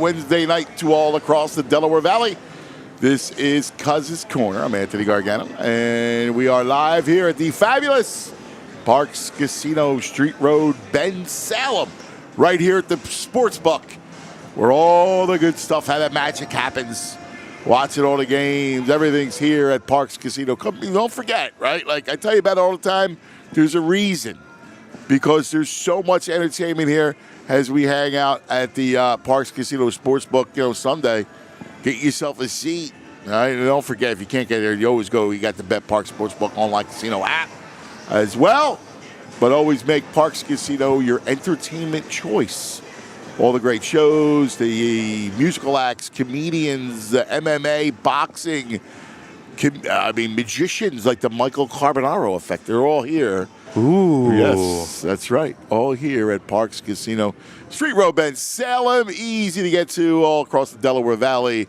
Wednesday night to all across the Delaware Valley. This is Cuz's Corner. I'm Anthony Gargano, and we are live here at the fabulous Parx Casino, Street Road, Bensalem, right here at the Sports Book, where all the good stuff, how that magic happens. Watching all the games, everything's here at Parx Casino. Don't forget, right? Like I tell you about it all the time, there's a reason. Because there's so much entertainment here as we hang out at the Parx Casino Sportsbook, Sunday. Get yourself a seat. All right? And don't forget, if you can't get there, you always go. You got the Bet Parx Sportsbook online casino app as well. But always make Parx Casino your entertainment choice. All the great shows, the musical acts, comedians, the MMA, boxing, magicians like the Michael Carbonaro effect. They're all here. Ooh. Yes, that's right. All here at Parx Casino. Street Road, Bensalem. Easy to get to all across the Delaware Valley.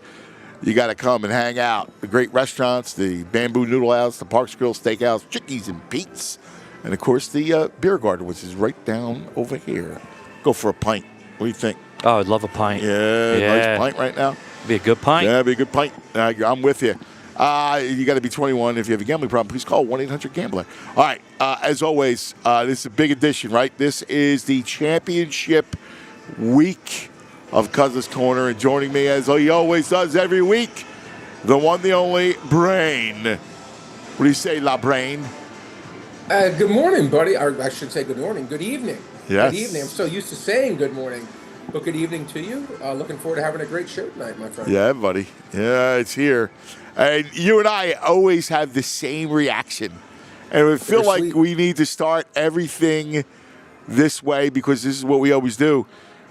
You got to come and hang out. The great restaurants, the Bamboo Noodle House, the Parx Grill Steakhouse, Chickies and Pete's, and, of course, the Beer Garden, which is right down over here. Go for a pint. What do you think? Oh, I'd love a pint. Yeah, nice pint right now. Be a good pint. Yeah, be a good pint. I'm with you. You got to be 21. If you have a gambling problem, please call 1-800-GAMBLER. All right. As always, this is a big edition, right? This is the championship week of Cuz's Corner. And joining me, as he always does every week, the one, the only, Brain. What do you say, La Brain? Good morning, buddy. Or I should say good morning. Good evening. Yes. Good evening. I'm so used to saying good morning. But good evening to you. Looking forward to having a great show tonight, my friend. Yeah, buddy. Yeah, it's here. And you and I always have the same reaction. And we feel like we need to start everything this way because this is what we always do,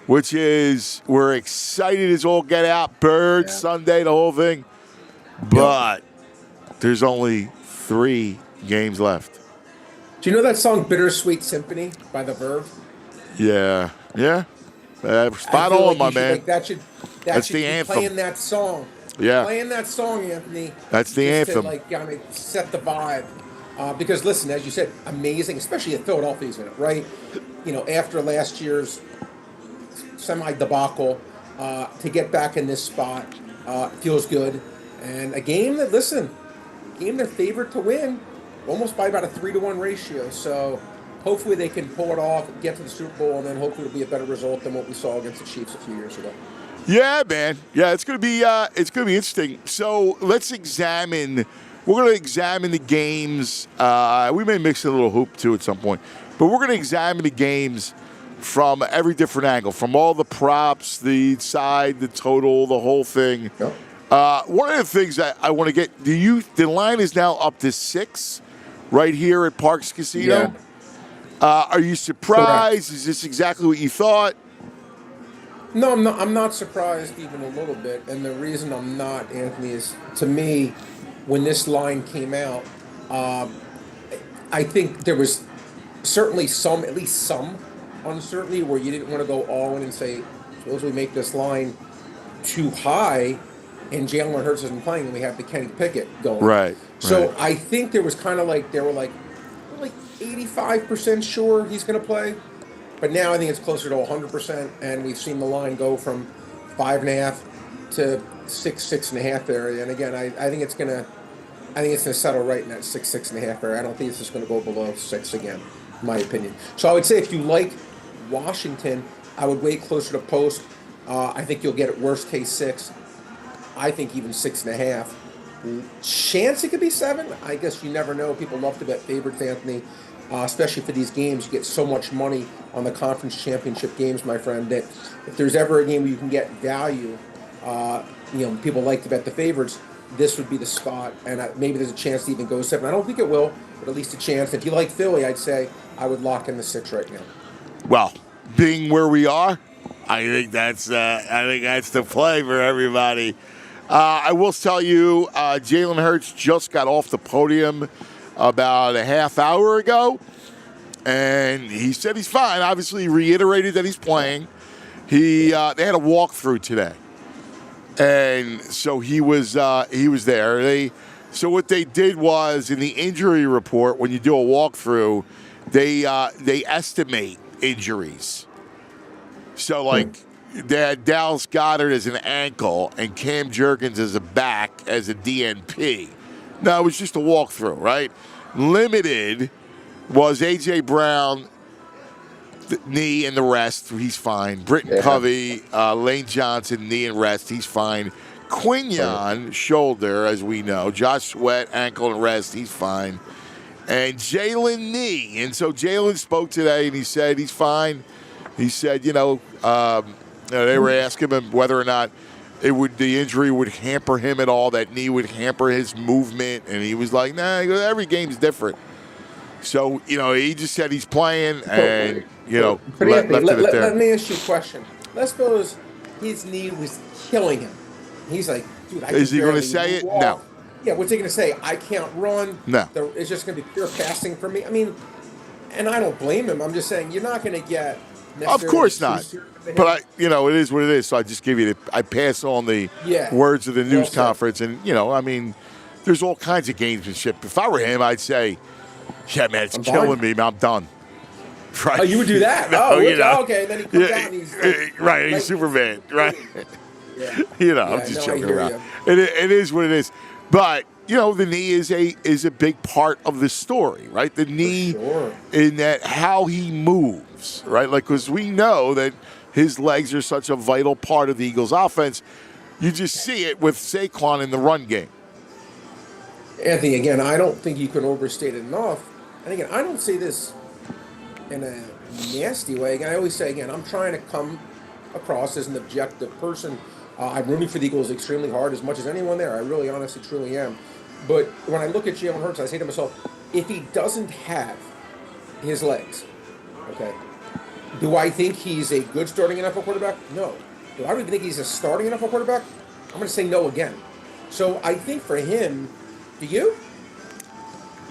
which is we're excited as all get out. Bird, Sunday, the whole thing. But there's only 3 games left. Do you know that song Bittersweet Symphony by The Verve? Yeah. Yeah. Spot on, my man. That should That's the anthem. Playing that song. Yeah. Playing that song, Anthony. That's the anthem. To, set the vibe. Because, listen, as you said, amazing, especially if Philadelphia's in it, right? After last year's semi-debacle, to get back in this spot feels good. And a game they're favored to win, almost by about a 3-to-1 ratio. So hopefully they can pull it off, get to the Super Bowl, and then hopefully it'll be a better result than what we saw against the Chiefs a few years ago. Yeah, man. Yeah, it's gonna be interesting. So let's examine. We're gonna examine the games. We may mix a little hoop too at some point, but we're gonna examine the games from every different angle, from all the props, the side, the total, the whole thing. Yep. One of the things that I want to get. The line is now up to 6, right here at Parx Casino. Yeah. Are you surprised? Correct. Is this exactly what you thought? No, I'm not surprised even a little bit. And the reason I'm not, Anthony, is to me, when this line came out, I think there was certainly at least some uncertainty where you didn't want to go all in and say, suppose we make this line too high and Jalen Hurts isn't playing and we have the Kenny Pickett going. Right. So I think there was kind of like, they were like 85% sure he's going to play. But now I think it's closer to 100%, and we've seen the line go from 5.5 to 6.5 area. And again, I think it's gonna settle right in that 6.5 area. I don't think it's just gonna go below 6 again, in my opinion. So I would say if you like Washington, I would wait closer to post. I think you'll get at worst case 6. I think even 6.5. Chance it could be 7. I guess you never know. People love to bet favorites, Anthony. Especially for these games, you get so much money on the conference championship games, my friend, that if there's ever a game where you can get value, people like to bet the favorites, this would be the spot. And maybe there's a chance to even go 7. I don't think it will, but at least a chance. If you like Philly, I'd say I would lock in the 6 right now. Well, being where we are, I think that's the play for everybody. I will tell you, Jalen Hurts just got off the podium about a half hour ago, and he said he's fine. Obviously, he reiterated that he's playing. They had a walkthrough today, and so he was there. So what they did was, in the injury report, when you do a walkthrough, they estimate injuries. So they had Dallas Goedert as an ankle and Cam Jurgens as a back as a DNP. No, it was just a walkthrough, right? Limited was A.J. Brown, the knee and the rest. He's fine. Britton Covey, Lane Johnson, knee and rest. He's fine. Quinion, shoulder, as we know. Josh Sweat, ankle and rest. He's fine. And Jalen, knee. And so Jalen spoke today, and he said he's fine. He said, they were asking him whether or not the injury would hamper him at all, that knee would hamper his movement. And he was like, nah, every game's different. So, he just said he's playing and, But Anthony, let me ask you a question. Let's suppose his knee was killing him. He's like, dude, is he going to say it? No. Yeah, what's he going to say? I can't run. No. It's just going to be pure passing for me. I mean, and I don't blame him. I'm just saying you're not going to get. Of course not. But it is what it is. So I just give you I pass on the words of the news conference, and there's all kinds of gamesmanship. If I were him, I'd say, yeah, man, it's killing me. I'm done. Right? Oh, you would do that? Okay. Then he comes out and he's like, right. He's Superman, right? Yeah. I'm just joking around. It is what it is. But the knee is a big part of the story, right? The knee, in that how he moves, right? Like, because we know that his legs are such a vital part of the Eagles' offense. You just see it with Saquon in the run game. Anthony, again, I don't think you can overstate it enough. And again, I don't say this in a nasty way. Again, I always say, I'm trying to come across as an objective person. I'm rooting for the Eagles extremely hard, as much as anyone there. I really, honestly, truly am. But when I look at Jalen Hurts, I say to myself, if he doesn't have his legs, okay, do I think he's a good starting NFL quarterback? No. Do I really think he's a starting NFL quarterback? I'm going to say no again. So I think for him, do you?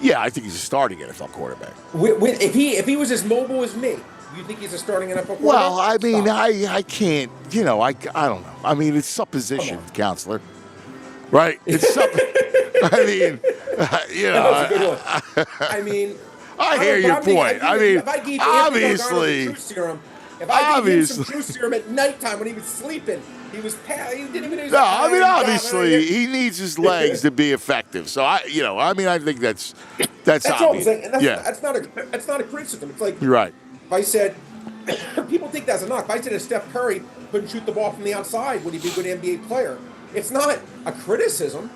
Yeah, I think he's a starting NFL quarterback. If he was as mobile as me, you think he's a starting NFL quarterback? Well, I mean, I can't, I don't know. I mean, it's supposition, counselor. Right? It's supposition. I mean, That's a good one. I mean, I hear your point. I mean, obviously. If I gave him some truth serum at nighttime when he was sleeping, he didn't even know. No, I mean, obviously, he needs his legs to be effective. So I think that's obvious. All I'm saying. And that's not a criticism. It's like, you're right. If I said, people think that's a knock. If I said if Steph Curry couldn't shoot the ball from the outside, would he be a good NBA player? It's not a criticism.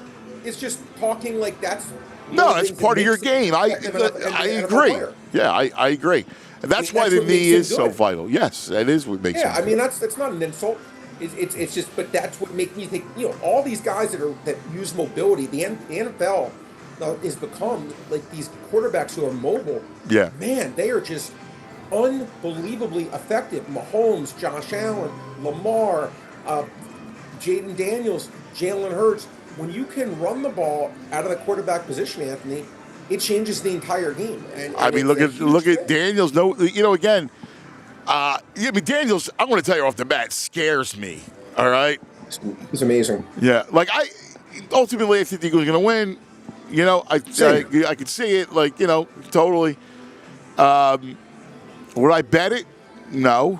It's just talking like that's. No, that's part of your game. I agree. Yeah, I agree. And that's why the knee is so vital. Yes, that is what makes. Yeah, I mean that's not an insult. It's just, but that's what makes me think. All these guys that use mobility, the NFL has become like these quarterbacks who are mobile. Yeah, man, they are just unbelievably effective. Mahomes, Josh Allen, Lamar, Jaden Daniels, Jalen Hurts. When you can run the ball out of the quarterback position, Anthony, it changes the entire game. And I mean, look at Daniels. No, again. Daniels, I'm going to tell you off the bat, scares me. All right, he's amazing. Yeah, like I think the Eagles are going to win. I could see it. Like totally. Would I bet it? No.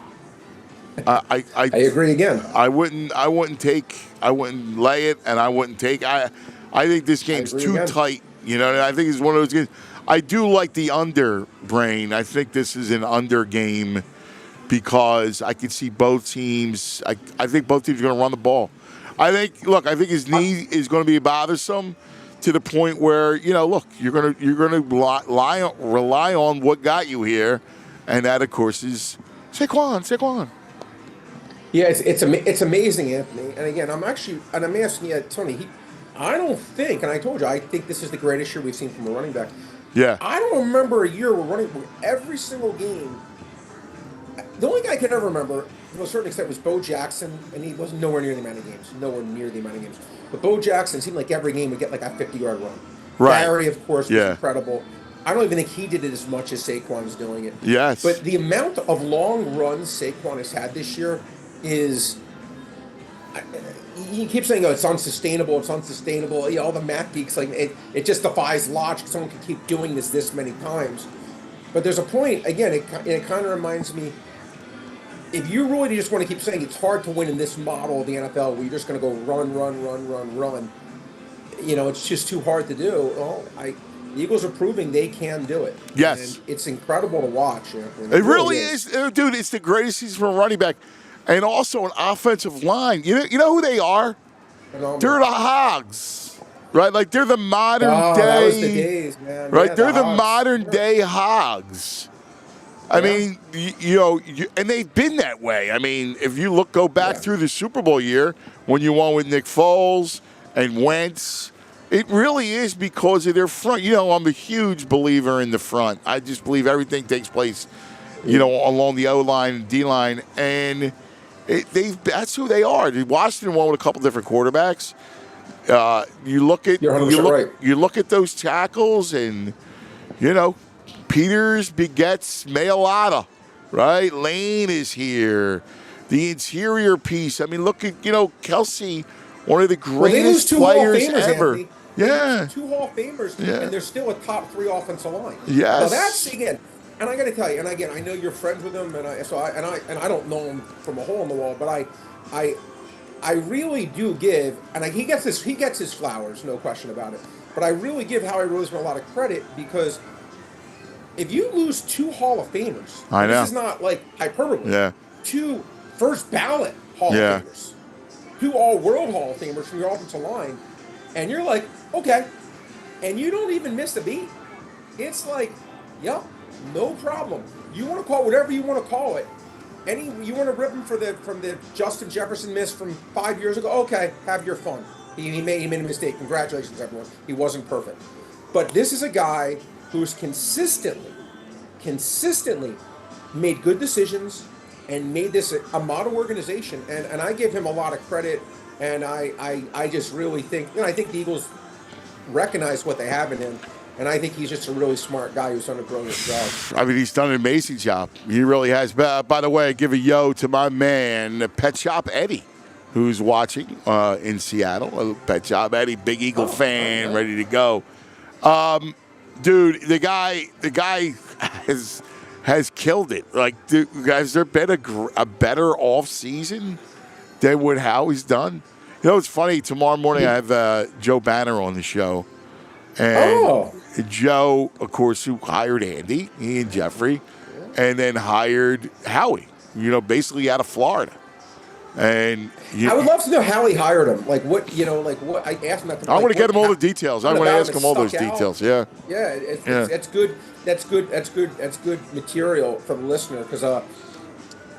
I agree again. I wouldn't lay it, and I wouldn't take. I think this game's too tight. I think it's one of those games. I do like the under brain. I think this is an under game because I could see both teams. I think both teams are going to run the ball. I think his knee is going to be bothersome to the point where you're going to rely on what got you here, and that of course is Saquon. Yeah, it's amazing, Anthony. And again, I'm asking you, Tony. I don't think, and I told you, I think this is the greatest year we've seen from a running back. Yeah. I don't remember a year where every single game. The only guy I can ever remember, to a certain extent, was Bo Jackson, and he wasn't nowhere near the amount of games. But Bo Jackson seemed like every game would get like a 50-yard run. Right. Barry, of course, was incredible. I don't even think he did it as much as Saquon's doing it. Yes. But the amount of long runs Saquon has had this year is. He keeps saying, it's unsustainable. All the math geeks, like it just defies logic. Someone can keep doing this many times. But there's a point, again, it kind of reminds me if you really just want to keep saying it's hard to win in this model of the NFL where you're just going to go run, run, run, run, run, it's just too hard to do. Well, the Eagles are proving they can do it. Yes. And it's incredible to watch. It really is. Dude, it's the greatest season for a running back. And also an offensive line. You know who they are? Phenomenal. They're the Hogs, right? Like they're the modern day. That was the days, man. Right? Yeah, They're the Hogs. modern day Hogs. I mean, and they've been that way. I mean, if you go back through the Super Bowl year when you won with Nick Foles and Wentz, it really is because of their front. I'm a huge believer in the front. I just believe everything takes place, along the O-line and D-line. And that's who they are. Washington won with a couple different quarterbacks. You look at those tackles, and Peters begets Mayalata, right? Lane is here. The interior piece. I mean, look at Kelsey, one of the greatest players ever. Anthony. Yeah, 2 Hall of Famers, and they're still a top 3 offensive line. Yes. Now that's again. And I got to tell you, and again, I know you're friends with him, and I don't know him from a hole in the wall, but I really do give, and he gets his flowers, no question about it. But I really give Howie Roseman a lot of credit because if you lose 2 Hall of Famers, I know. This is not like hyperbole. Yeah. 2 first ballot Hall of Famers, 2 All-World Hall of Famers from your offensive line, and you're like, okay, and you don't even miss a beat. It's like, yep. No problem. You want to call it whatever you want to call it. You want to rip him from the Justin Jefferson miss from 5 years ago? Okay, have your fun. He made a mistake. Congratulations, everyone. He wasn't perfect. But this is a guy who's consistently made good decisions and made this a model organization. And I give him a lot of credit. And I just really think, I think the Eagles recognize what they have in him. And I think he's just a really smart guy who's done a brilliant job. I mean, he's done an amazing job. He really has. By the way, I give a yo to my man, Pet Shop Eddie, who's watching in Seattle. Pet Shop Eddie, big Eagle fan, ready to go. Dude, the guy has killed it. Like, dude, has there been a better off season than what Howie's done? It's funny. Tomorrow morning I have Joe Banner on the show. And Joe, of course, who hired Andy, he and Jeffrey, and then hired Howie, basically out of Florida. And I would love to know how he hired him. Like what, I asked him that. I want to get him all the details. I want to ask him all those details. Yeah. Yeah, it's good. That's good material for the listener because,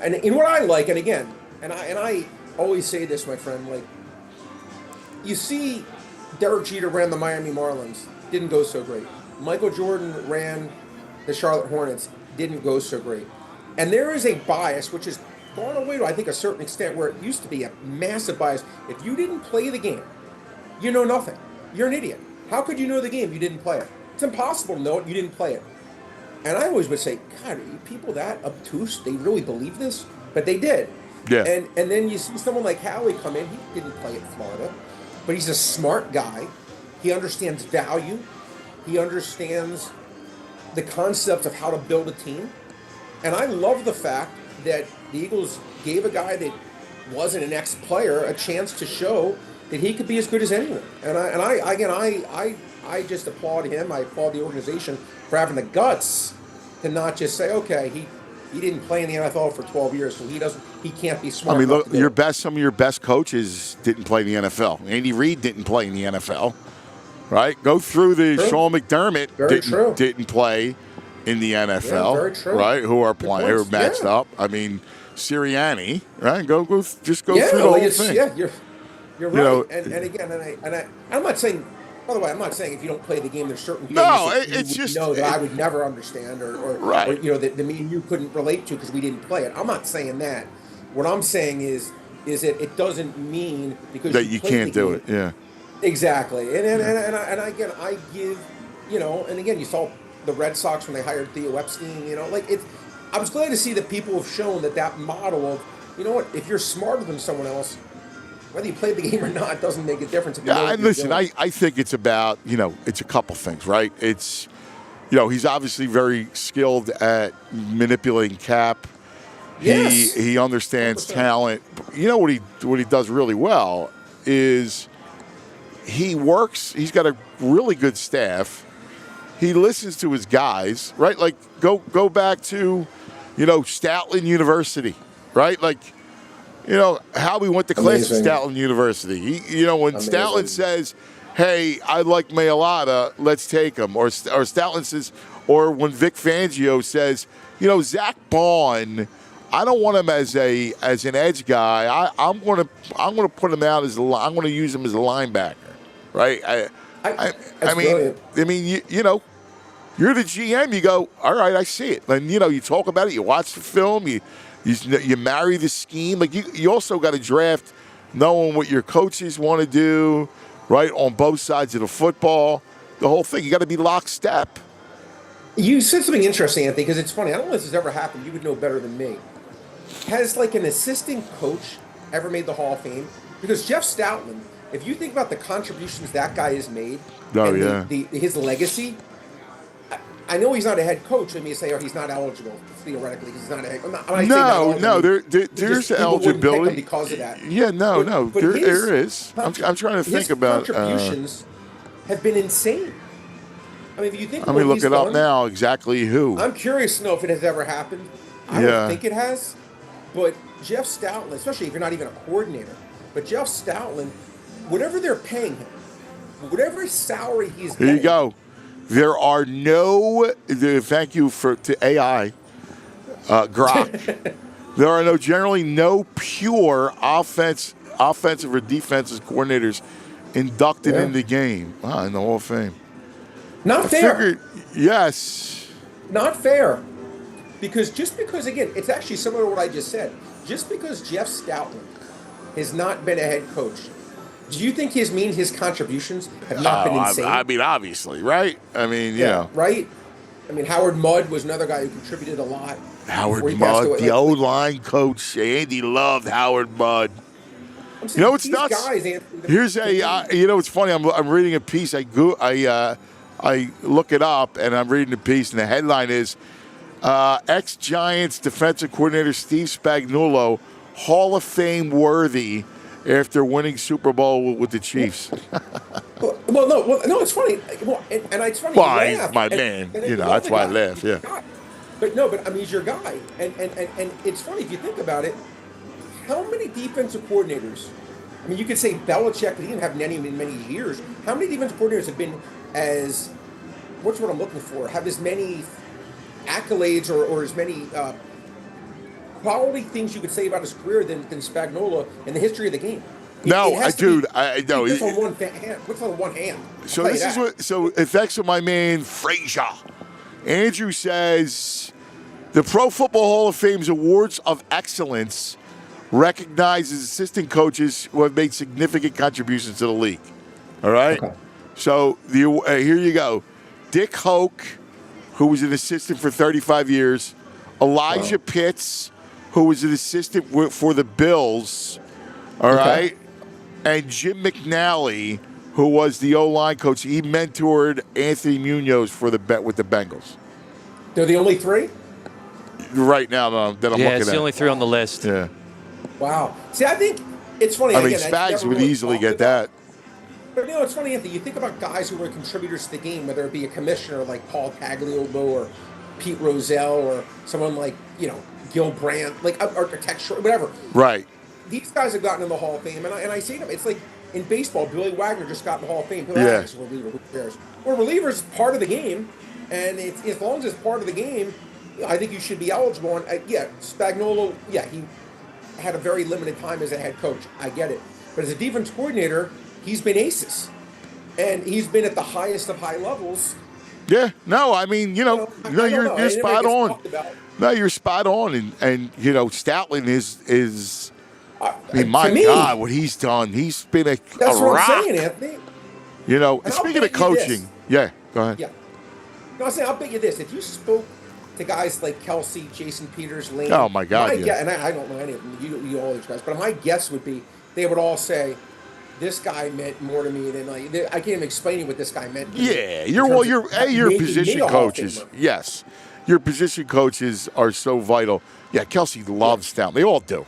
and in what I like, and again, and I always say this, my friend, like you see. Derek Jeter ran the Miami Marlins, didn't go so great. Michael Jordan ran the Charlotte Hornets, didn't go so great. And there is a bias, which has gone away to, I think, a certain extent, where it used to be a massive bias. If you didn't play the game, you know nothing. You're an idiot. How could you know the game if you didn't play it? It's impossible to know it, you didn't play it. And I always would say, God, are you people that obtuse? They really believe this? But they did. Yeah. And then you see someone like Howie come in, he didn't play at Florida. But he's a smart guy. He understands value. He understands the concept of how to build a team. And I love the fact that the Eagles gave a guy that wasn't an ex-player a chance to show that he could be as good as anyone. And I just applaud him. I applaud the organization for having the guts to not just say, okay, he didn't play in the NFL for 12 years, so he can't be smart. I mean, look, some of your best coaches didn't play in the NFL. Andy Reid didn't play in the NFL, right? Go through the True. Sean McDermott didn't play in the NFL, very true. Right? Who are matched up. I mean, Sirianni, right? Go through the whole thing. Yeah, you're right. And again, I'm not saying. By the way, I'm not saying if you don't play the game, there's certain things that I would never understand, or that me and you couldn't relate to because we didn't play it. I'm not saying that. What I'm saying is that it doesn't mean because that you can't do it. Yeah, exactly. And again, I give, and again, you saw the Red Sox when they hired Theo Epstein. I was glad to see that people have shown that model of, if you're smarter than someone else, whether you played the game or not doesn't make a difference. And listen, I think it's about, it's a couple things, right? It's, he's obviously very skilled at manipulating cap. Yes. He understands 100%. talent. You know what he does really well is he works. He's got a really good staff. He listens to his guys, right? Like go back to, Stoutland University, right? Like, Howie went to class at Amazing. Stoutland University. When Amazing. Stoutland says, "Hey, I like Mailata, let's take him," or Stoutland says, or when Vic Fangio says, Zach Bond, I don't want him as an edge guy. I'm gonna put him out I'm gonna use him as a linebacker, right? That's brilliant. You're the GM. You go, all right, I see it. And you talk about it. You watch the film. You marry the scheme. Like you also got to draft, knowing what your coaches want to do, right, on both sides of the football. The whole thing. You got to be lockstep. You said something interesting, Anthony, because it's funny. I don't know if this has ever happened. You would know better than me. Has like an assistant coach ever made the Hall of Fame? Because Jeff Stoutland, if you think about the contributions that guy has made, his legacy. I know he's not a head coach. Let me say, he's not eligible theoretically because he's not a head coach. There's eligibility because of that. Yeah, there is. I'm trying to think about. His contributions have been insane. I mean, if you think. Let me look it up now. Exactly who? I'm curious to know if it has ever happened. I don't think it has, but Jeff Stoutland, especially if you're not even a coordinator, but Jeff Stoutland, whatever they're paying him, whatever salary he's getting. Here you go. There are no. Thank you to AI, Grok. There are generally no pure offensive or defensive coordinators inducted in the game. Wow, in the Hall of Fame. Not fair. Yes. Not fair. Because again, it's actually similar to what I just said. Just because Jeff Stoutland has not been a head coach, do you think his contributions have not been insane? I mean, obviously, right? I mean, right? I mean, Howard Mudd was another guy who contributed a lot. Howard Mudd, the O-line coach. Andy loved Howard Mudd. It's nuts. Here's it's funny. I'm reading a piece. I look it up, and I'm reading the piece, and the headline is ex-Giants defensive coordinator Steve Spagnuolo, Hall of Fame worthy after winning Super Bowl with the Chiefs. No, it's funny. And it's funny. Well, he's my man. That's why I laugh. Yeah. But I mean, he's your guy, and it's funny if you think about it. How many defensive coordinators? I mean, you could say Belichick, but he didn't have many in many years. How many defensive coordinators have been what's what I'm looking for? Have as many accolades or as many quality things you could say about his career than Spagnuolo in the history of the game. I know. What's on one hand? So this is what. So effects of my man Frazier. Andrew says the Pro Football Hall of Fame's Awards of Excellence recognizes assistant coaches who have made significant contributions to the league. All right. Okay. So here you go. Dick Hoke, who was an assistant for 35 years. Elijah Pitts, who was an assistant for the Bills. All right. And Jim McNally, who was the O-line coach. He mentored Anthony Munoz with the Bengals. They're the only three? Right now that I'm looking at. Yeah, it's the only three on the list. Yeah. Wow. See, I think it's funny. I mean, Spags would easily get that. But it's funny, Anthony. You think about guys who were contributors to the game, whether it be a commissioner like Paul Tagliabue or Pete Rozelle or someone like, Gil Brandt, like architecture, whatever. Right. These guys have gotten in the Hall of Fame, and I see them. It's like in baseball, Billy Wagner just got in the Hall of Fame. He's a reliever. Who cares? Well, reliever's part of the game, and as long as it's part of the game, I think you should be eligible. And Spagnuolo, he had a very limited time as a head coach. I get it, but as a defense coordinator, he's been aces, and he's been at the highest of high levels. Yeah. No, I mean, you're spot on. No, you're spot on, and Stoutland is. I mean, my God, what he's done. He's been a That's what rock. I'm saying, Anthony. And speaking of coaching, go ahead. Yeah. No, I'm saying, I'll bet you this. If you spoke to guys like Kelsey, Jason Peters, Lane. Oh, my God. And I don't know any of them, you all these guys, but my guess would be they would all say, this guy meant more to me than like I can't even explain what this guy meant. To me Yeah, in your terms of your making me position a Hall of coaches. Famer. Yes, your position coaches are so vital. Yeah, Kelsey loves Stout. They all do.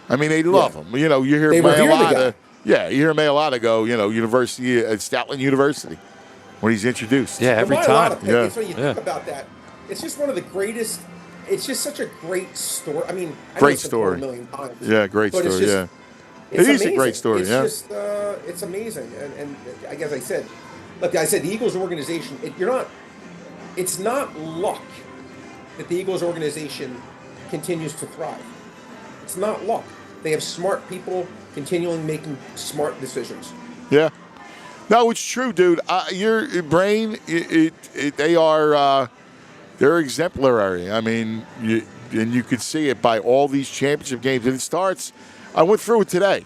I mean, they love him. You know, you hear They revere the guy. Yeah, you hear Mailata go. You know, University at Stoutland University when he's introduced. Yeah, every By a time. lot of Yeah. things, when you think about that, it's just one of the greatest. It's just such a great story. I mean, I know Great it's been told story. a million times. Yeah, great but story. It's just, yeah, it's it is a amazing. great story. It's Yeah, just, it's amazing. And I guess I said, look, I said the Eagles organization. It's not luck that the Eagles organization continues to thrive. It's not luck. They have smart people continually making smart decisions. yeah. No, it's true, dude. Your brain, they are. They're exemplary. I mean, you could see it by all these championship games. And it starts, I went through it today.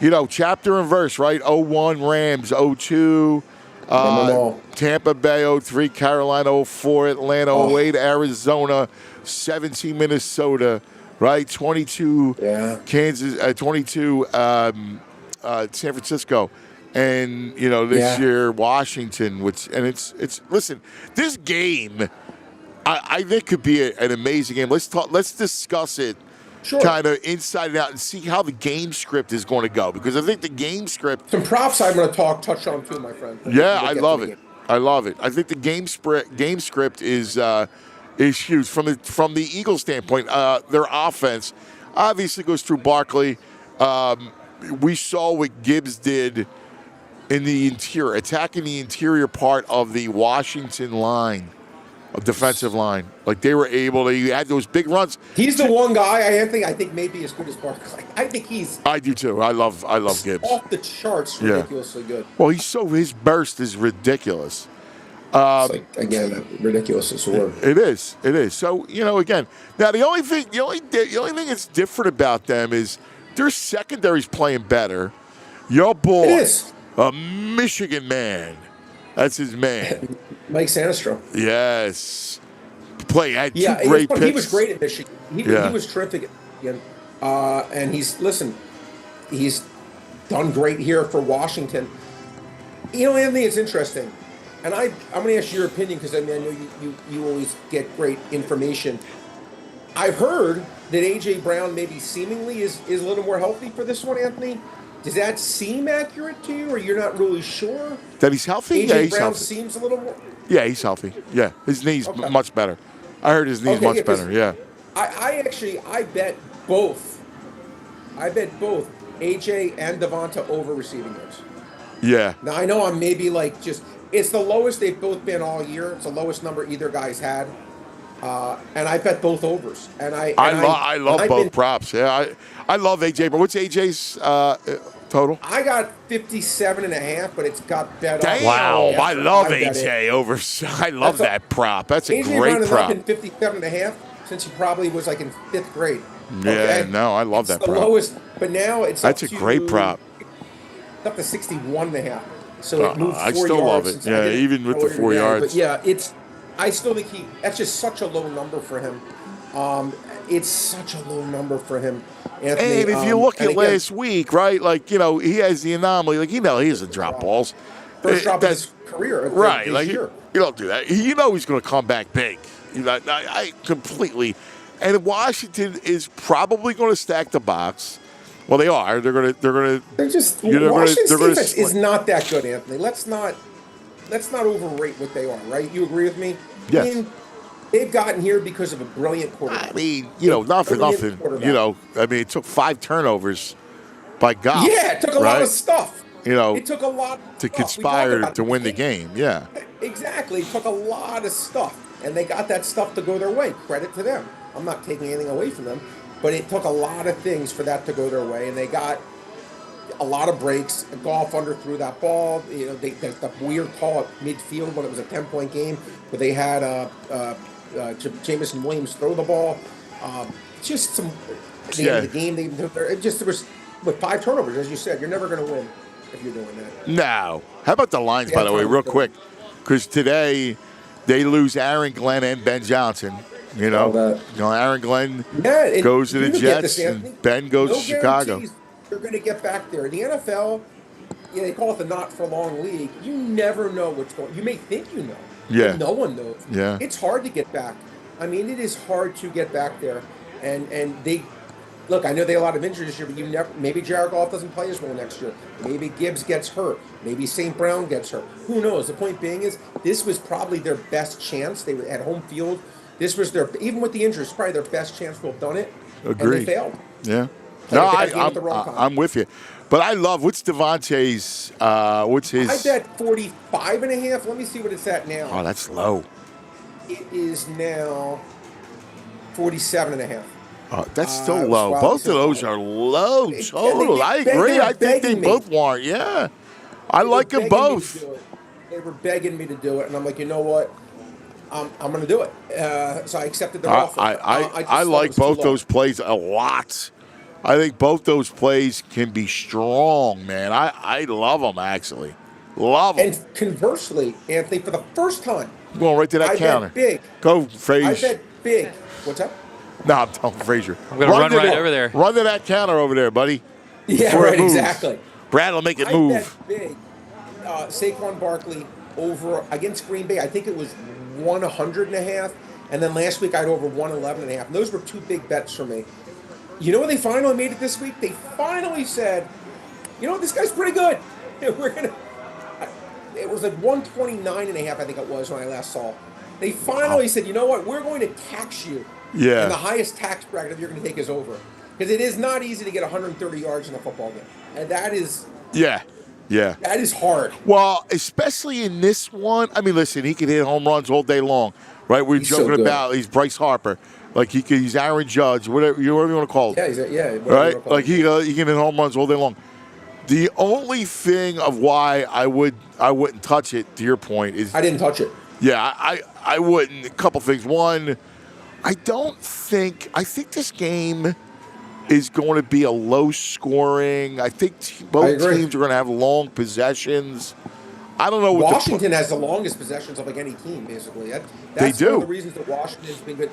You know, chapter and verse, right? 0-1 Rams, 0-2 Tampa Bay, 0-3 Carolina, 0-4 Atlanta, 0-8 Arizona, 17 Minnesota, right? 22 Kansas, 22 San Francisco. And, you know, this year, Washington, it's listen, this game, I think could be an amazing game. Let's discuss it kind of inside and out and see how the game script is going to go. Because I think the game script. Some props I'm going to touch on too, my friend. Yeah, I love it. I love it. I think the game script is huge from the Eagles standpoint. Their offense obviously goes through Barkley. We saw what Gibbs did in the interior, attacking the interior part of the Washington line, defensive line. Like they were able to, you had those big runs. He's the one guy I think maybe as good as Barkley. I think he's. I do too. I love Gibbs. Off the charts, ridiculously good. Well, his burst is ridiculous. It's like, again, ridiculous is the word. It is. So, you know, again, now the only thing that's different about them is their secondary's playing better. Your boy, It is. a Michigan man. That's his man. Mike Sanistro. Yes. Had two Yeah, great picks. he was great at Michigan. He was terrific at Michigan. And he's done great here for Washington. You know, Anthony, it's interesting. And I'm going to ask your opinion because I know you always get great information. I've heard that A.J. Brown maybe seemingly is a little more healthy for this one, Anthony. Does that seem accurate to you, or you're not really sure? That he's healthy? A.J. He's Brown healthy. seems a little more. Yeah, he's healthy. Yeah, his knee's much better. I heard his knee's much better. Yeah. I bet both. I bet both AJ and Devonta over receiving yards. Yeah. Now I know I'm maybe like it's the lowest they've both been all year. It's the lowest number either guy's had. And I bet both overs. And I love both props. Yeah, I love AJ. But what's AJ's total? I got 57.5, but it's got bet. Damn, wow, I love AJ over. I love that prop. That's a AJ great prop. AJ been 57.5 since he probably was like in 5th grade. Yeah, okay? no, I love it's that prop. The lowest, but now it's that's a great prop. It's up to 61.5. So it moved 4 yards. I still love it. Yeah, even with the 4 yards. But yeah, I still think that's just such a low number for him. It's such a low number for him, Anthony. And if you look at last week, right, like, you know, he has the anomaly. Like, he doesn't drop balls. First drop of his career. Right. This Like, year. you don't do that. You know he's going to come back big. I completely. And Washington is probably going to stack the box. Well, they are. They're going to. Washington's defense is not that good, Anthony. Let's not overrate what they are, right? You agree with me? Yes. I mean, they've gotten here because of a brilliant quarterback. I mean, not for nothing. It took 5 turnovers by Goff. Yeah, it took a lot of stuff. It took a lot to conspire to win the game. Yeah. Exactly. It took a lot of stuff, and they got that stuff to go their way. Credit to them. I'm not taking anything away from them, but it took a lot of things for that to go their way, and they got a lot of breaks. Goff underthrew that ball. The weird call at midfield when it was a 10-point game, where they had Jameson Williams throw the ball. Just some the game. There was with 5 turnovers, as you said. You're never going to win if you're doing that. No. How about the lines, by the way, real quick? Because today they lose Aaron Glenn and Ben Johnson. Aaron Glenn goes to the Jets, and Ben goes to Chicago. You're going to get back there. The NFL they call it the not for long league. You never know what's going. You may think you know. Yeah. But no one knows. Yeah. It's hard to get back. I mean, it is hard to get back there. And they look. I know they have a lot of injuries this year, but you never. Maybe Jared Goff doesn't play as well next year. Maybe Gibbs gets hurt. Maybe St. Brown gets hurt. Who knows? The point being is, this was probably their best chance. They were at home field. This was their, even with the injuries, probably their best chance to have done it. Agreed. And they failed. Yeah. Like No, I'm with you. But I love, what's Devontae's, what's his? I bet 45.5. Let me see what it's at now. Oh, that's low. It is now 47.5. That's still low. Both of those are low total. I agree. I think they both warrant. Yeah. I like them both. They were begging me to do it, and I'm like, you know what? I'm going to do it. So I accepted their offer. I like both those plays a lot. I think both those plays can be strong, man. I love them, actually. Love them. And conversely, Anthony, for the first time, going right to that counter. Bet big. Go, Frazier. I bet big. What's up? No, I'm telling Frazier. I'm going to run right over there. Run to that counter over there, buddy. Yeah, right, exactly. Brad will make it move. I bet big. Saquon Barkley over against Green Bay. I think it was 100.5, and then last week I had over 111.5. And those were two big bets for me. You know what they finally made it this week? They finally said, you know what, this guy's pretty good. We're gonna. It was like 129.5, I think it was when I last saw. They finally said, you know what, we're going to tax you. Yeah. And the highest tax bracket you're going to take is over, because it is not easy to get 130 yards in a football game, and that is. Yeah. Yeah. That is hard. Well, especially in this one. I mean, listen, he can hit home runs all day long, right? We're joking about he's Bryce Harper. Like, he's Aaron Judge, whatever you want to call it. Yeah, right? Like, he can hit home runs all day long. The only thing of why I wouldn't touch it, to your point, is... I didn't touch it. Yeah, I wouldn't. A couple things. One, I think this game is going to be a low scoring. I think both teams are going to have long possessions. I don't know what Washington has the longest possessions of like any team, basically. That's they do. One of the reasons that Washington has been good.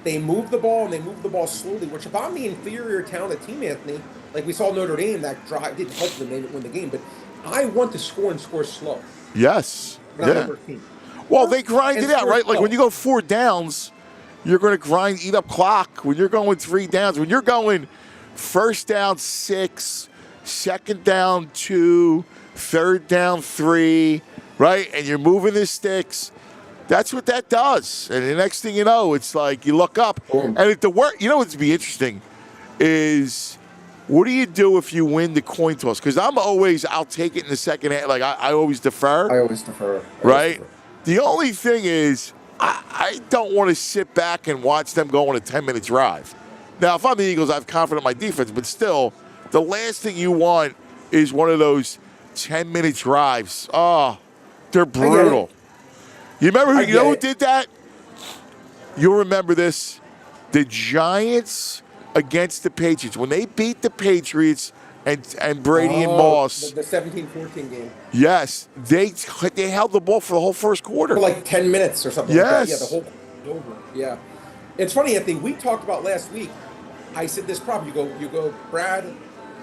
They move the ball, and they move the ball slowly, which if I'm the inferior talented team, Anthony, like we saw Notre Dame, that drive didn't help them, they didn't win the game, but I want to score and score slow. Yes. Yeah. Well, they grind it out, right? Like when you go 4 downs, you're going to eat up clock. When you're going 3 downs, when you're going first down 6, second down 2, third down 3, right? And you're moving the sticks. That's what that does. And the next thing you know, it's like you look up. And if the work, you know what's be interesting is what do you do if you win the coin toss? Because I'll take it in the second half. Like I always defer. Right? The only thing is I don't want to sit back and watch them go on a 10-minute drive. Now, if I'm the Eagles, I have confidence in my defense, but still, the last thing you want is one of those 10-minute drives. Oh, they're brutal. You remember who did that? You'll remember this. The Giants against the Patriots. When they beat the Patriots and Brady and Moss. The 17-14 game. Yes. They held the ball for the whole first quarter. For like 10 minutes or something like that. Yeah, the whole over. Yeah. It's funny, Anthony, we talked about last week. I said this problem. You go, Brad,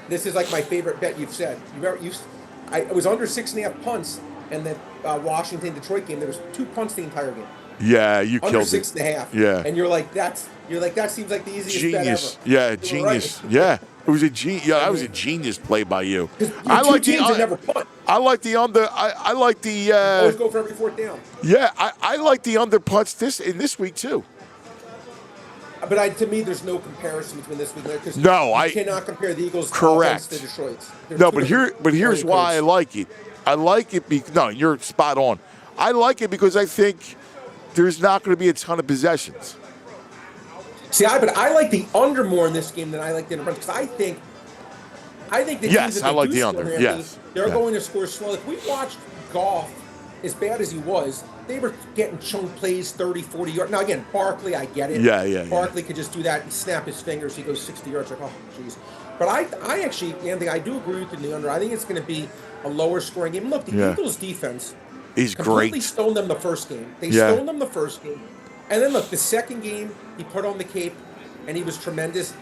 this is like my favorite bet you've said. It was under 6.5 punts. And the Washington-Detroit game, there was 2 punts the entire game. Yeah, you killed it. Under 6.5. Yeah. And you're like, that seems like the easiest bet ever. Yeah, genius. Right. Yeah. It was a that was a genius play by you. I like teams that never punt. I like the under. I like the. Always go for every 4th down. Yeah, I like the under punts this week too. But to me, there's no comparison between this week and because you cannot compare the Eagles' offense to Detroit's. No, but here's why I like it. I like it you're spot on. I like it because I think there's not going to be a ton of possessions. See, but I like the under more in this game than I like the under because I think the teams I like the under. Yes, they're going to score slow. If we watched Goff, as bad as he was, they were getting chunk plays 30, 40 yards. Now again, Barkley, I get it. Yeah. Barkley could just do that and snap his fingers. He goes 60 yards. Like, oh, jeez. But I actually, Anthony, I do agree with you in the under. I think it's going to be a lower scoring game. Look, the Eagles' defense is completely great. Stole them the first game. They stole them the first game. And then look, the second game, he put on the cape, and he was tremendous.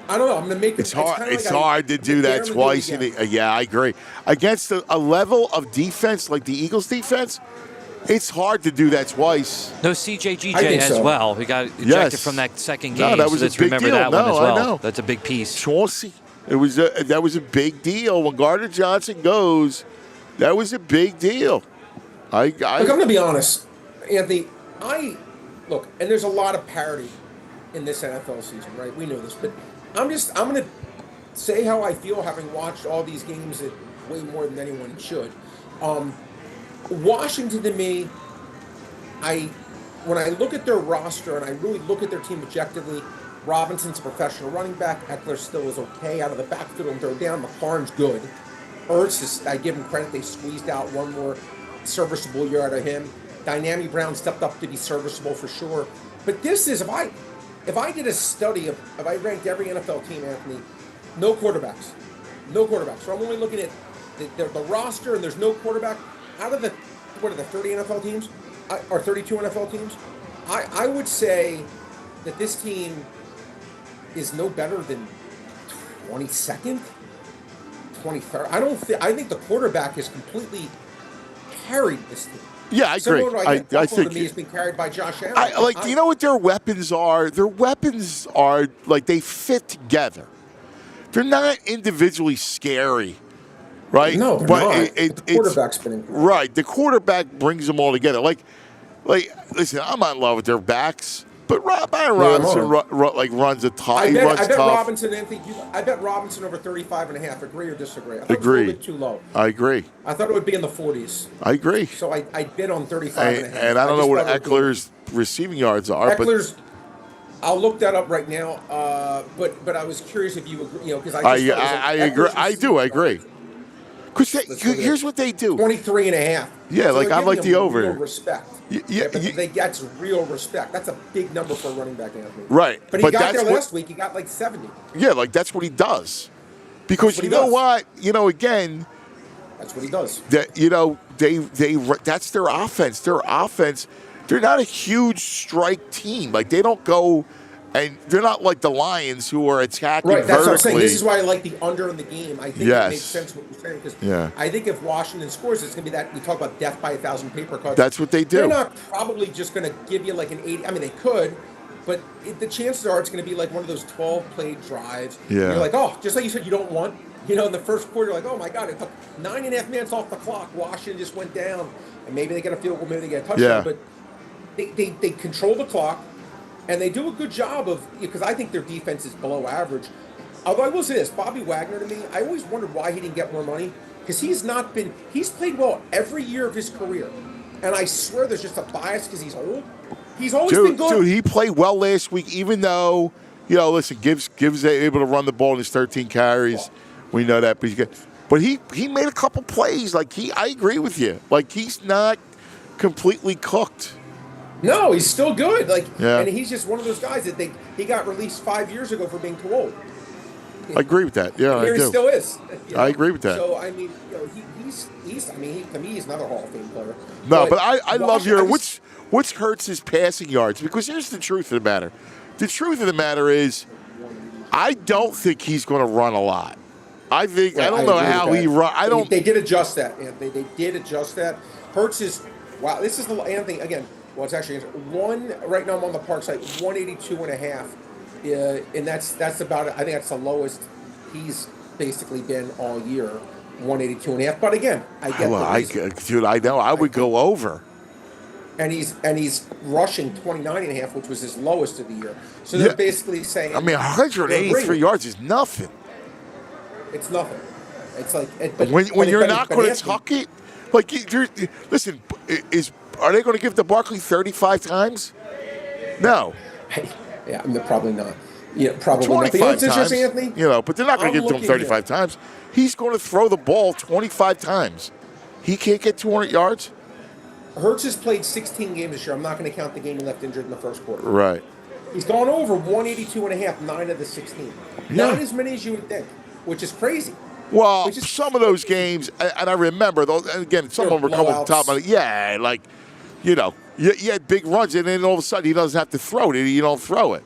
I don't know. I'm going to make It's hard. It's hard to do that twice. Yeah, I agree. Against a level of defense like the Eagles' defense, it's hard to do that twice. No CJGJ as well. We got ejected from that second game. No, that was so let's a big remember deal. that one as well. I know. That's a big piece. Chauncey. That was a big deal. When Gardner Johnson goes, that was a big deal. Look, I'm going to be honest, Anthony. Look, and there's a lot of parity in this NFL season, right? We know this, but I'm going to say how I feel having watched all these games that way more than anyone should. Washington, to me, when I look at their roster and I really look at their team objectively, Robinson's a professional running back. Eckler still is okay out of the backfield and throw down. McLaurin's good. Ertz, I give him credit. They squeezed out one more serviceable year out of him. Dynamic Brown stepped up to be serviceable for sure. But this is, if I did a study if I ranked every NFL team, Anthony, no quarterbacks. No quarterbacks. So I'm only looking at the roster and there's no quarterback. Out of the 30 NFL teams, or 32 NFL teams, I would say that this team is no better than 22nd, 23rd. I think the quarterback has completely carried this team. Yeah, I agree. I think to me, it's been carried by Josh Allen. You know what their weapons are? Their weapons are like they fit together. They're not individually scary, right? No, they're not. The quarterback's been incredible. Right. The quarterback brings them all together. Like, listen, I'm not in love with their backs, but Byron Robinson runs a tough. I bet Robinson, Anthony. I bet Robinson over 35.5. Agree or disagree? I thought it was a little bit too low. I agree. I thought it would be in the 40s. I agree. So I bid on 35.5. And I don't know what Eckler's receiving yards are. Eckler's, I'll look that up right now. But I was curious if you agree. Because I agree. I agree. Because here's what they do. 23.5. Yeah, so like I like the over. Real respect. That's real respect. That's a big number for a running back, Anthony. Right. But he got there last week. He got like 70. Yeah, like that's what he does. Because you know what? Again. That's what he does. That's their offense. Their offense, they're not a huge strike team. Like they don't go, and they're not like the Lions who are attacking vertically. That's what I'm saying. This is why I like the under in the game. I think it makes sense what you're saying because I think if Washington scores, it's going to be that we talk about death by 1,000 paper cuts. That's what they do. They're not probably just going to give you like an 80. I mean, they could, but the chances are it's going to be like one of those 12-play drives. Yeah. You're like, oh, just like you said, you don't want. In the first quarter, like, oh my God, it took 9.5 minutes off the clock. Washington just went down, and maybe they get a field goal, maybe they get a touchdown. But they control the clock, and they do a good job of because I think their defense is below average. Although I will say this, Bobby Wagner to me, I always wondered why he didn't get more money because he's played well every year of his career, and I swear there's just a bias because he's old. He's always been good. Dude, he played well last week, even though listen, Gibbs able to run the ball in his 13 carries. We know that, but he made a couple plays. I agree with you. Like he's not completely cooked. No, he's still good. And he's just one of those guys that he got released 5 years ago for being too old. I agree with that. Yeah, Here I do. He still is. I agree with that. So I mean, to me, he's another Hall of Fame player. No, but I love your which hurts his passing yards because here's the truth of the matter. The truth of the matter is, I don't think he's going to run a lot. I don't know how he run. They did adjust that. They did adjust that. Hurts is wow. This is the Anthony again. Well, it's actually one right now. I'm on the Park site, 182.5, and that's about it. I think that's the lowest he's basically been all year, 182.5. But again, I get dude. I know. I would go over. And he's rushing 29.5, which was his lowest of the year. So they're basically saying. I mean, 183 yards is nothing. It's nothing. It's like when you're not going to tuck it. Like, listen, are they going to give to Barkley 35 times? No. Yeah, I mean, probably not. Yeah, probably 25 not. times, Anthony? But they're not going to give to him 35 times. He's going to throw the ball 25 times. He can't get 200 yards. Hurts has played 16 games this year. I'm not going to count the game he left injured in the first quarter. Right. He's gone over 182.5, 9 of the 16. Not as many as you would think, which is crazy. Well, some of those games, and I remember, those, and again, some of them were coming to the top of it. Yeah, you had big runs, and then all of a sudden he doesn't have to throw it. You don't throw it.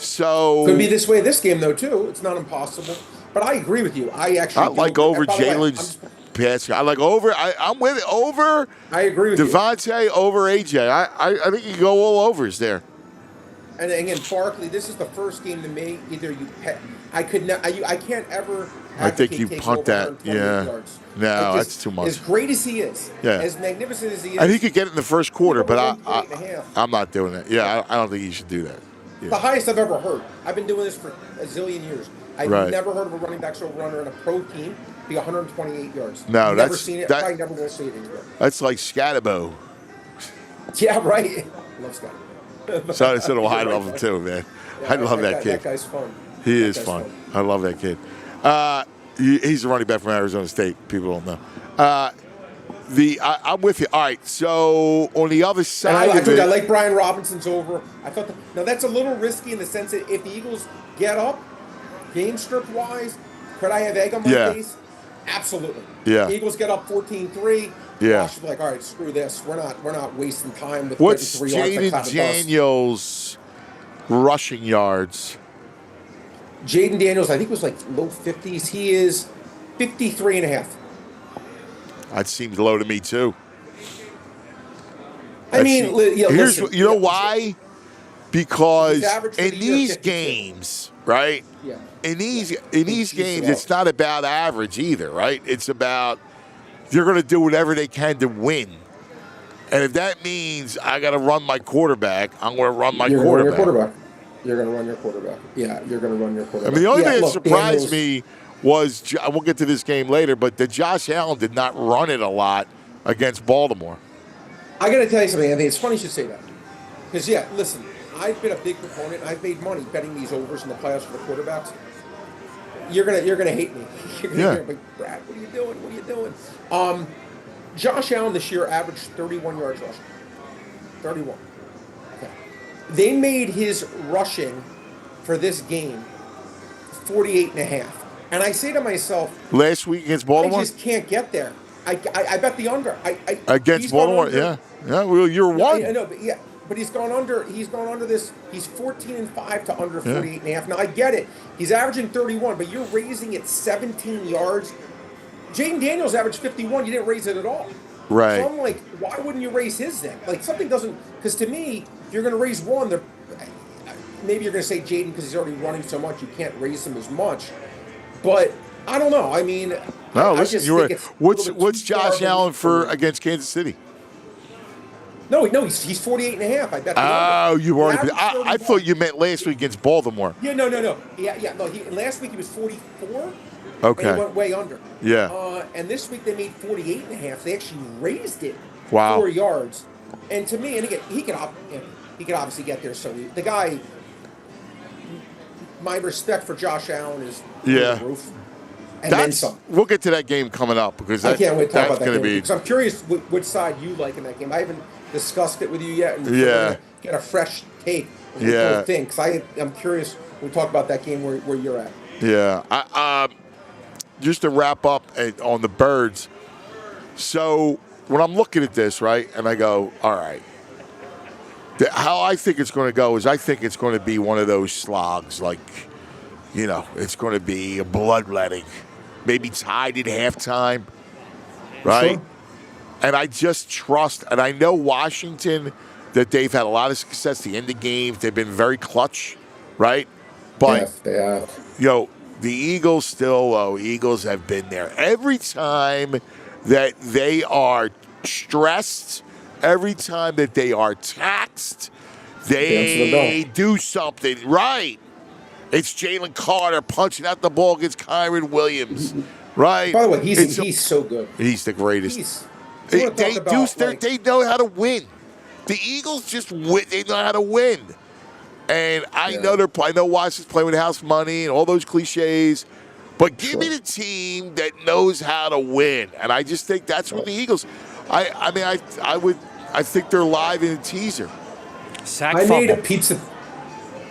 So could be this way this game though too. It's not impossible. But I agree with you. I like over Jalen's passing. I like over. I'm with it. Over. I agree with Devontae over AJ. I think you go all overs there. And again, Barkley, this is the first game to me. Either I can't ever. I think you punt that. Yeah. Yards. No, that's too much. As great as he is, as magnificent as he is, and he could get it in the first quarter, but I'm not doing it. Yeah, I don't think you should do that. Yeah. The highest I've ever heard. I've been doing this for a zillion years. I've never heard of a running backs over runner in a pro team be 128 yards. No, never seen it. Probably never will see it anywhere. That's like Scatabo. Yeah, right. Love Scatabo. So I love him too, man. Yeah, I love that kid. That guy's fun. He is fun. I love that kid. He's a running back from Arizona State. People don't know. I'm with you. All right, so on the other side of it, I like Brian Robinson's over. I thought now that's a little risky in the sense that if the Eagles get up, game script wise, could I have egg on my face? Absolutely. Yeah. The Eagles get up 14-3. Yeah. Josh would be like, all right, screw this. We're not wasting time with what's 3 yards. Jaden Daniels' rushing yards? Jaden Daniels, I think, was like low 50s. He is 53.5. That seems low to me too. You know why? Because in these games, right? Yeah. In these games, it's not about average either, right? It's about they're going to do whatever they can to win. And if that means I got to run my quarterback, I'm going to run my quarterback. You're going to run your quarterback. Yeah, you're going to run your quarterback. I mean, the only thing that surprised me was, we'll get to this game later, but that Josh Allen did not run it a lot against Baltimore. I got to tell you something, Anthony. It's funny you should say that. Because, listen, I've been a big proponent. I've made money betting these overs in the playoffs for the quarterbacks. You're gonna hate me. You're gonna be like, Brad, what are you doing? What are you doing? Josh Allen this year averaged 31 yards rushing. 31. Okay. They made his rushing for this game 48.5. And I say to myself, last week against Baltimore, I just can't get there. I bet the under. Against Baltimore, yeah. Well, you're one. I know, but he's gone under. He's gone under this. He's 14-5 to under 48.5. Now I get it. He's averaging 31, but you're raising it 17 yards. Jaden Daniels averaged 51. You didn't raise it at all. Right. So I'm like, why wouldn't you raise his then? Like something doesn't. Because to me, if you're going to raise one, maybe you're going to say Jaden because he's already running so much, you can't raise him as much. But I don't know. I mean, no. Listen, what's Josh Allen for against Kansas City? No, he's 48.5. I bet. You already. I thought you meant last week against Baltimore. Yeah, no. Yeah. No, last week he was 44. Okay. And he went way under. Yeah. And this week they made 48.5. They actually raised it 4 yards. And to me, and again, he could obviously get there. So the guy, my respect for Josh Allen is through the roof. And then some. We'll get to that game coming up because I can't wait to talk about that game. Because I'm curious which side you like in that game. I haven't discussed it with you yet. And get a fresh take. Yeah. Because I'm curious. We talk about that game where you're at. Yeah. Just to wrap up on the Birds. So when I'm looking at this, right, and I go, all right, how I think it's going to go is I think it's going to be one of those slogs, like, it's going to be a bloodletting, maybe tied at halftime, right? Sure. And I just trust, and I know Washington, that they've had a lot of success to end the games. They've been very clutch, right? But, yes, they have. The Eagles have been there. Every time that they are stressed, every time that they are taxed, they do something right. It's Jalen Carter punching out the ball against Kyron Williams, right? By the way, he's so good. He's the greatest. They know how to win. The Eagles just win. They know how to win. And I know Washington's playing with house money and all those cliches, but give me the team that knows how to win. And I just think that's what the Eagles. I think they're live in a teaser. Sack fumble. Made a pizza.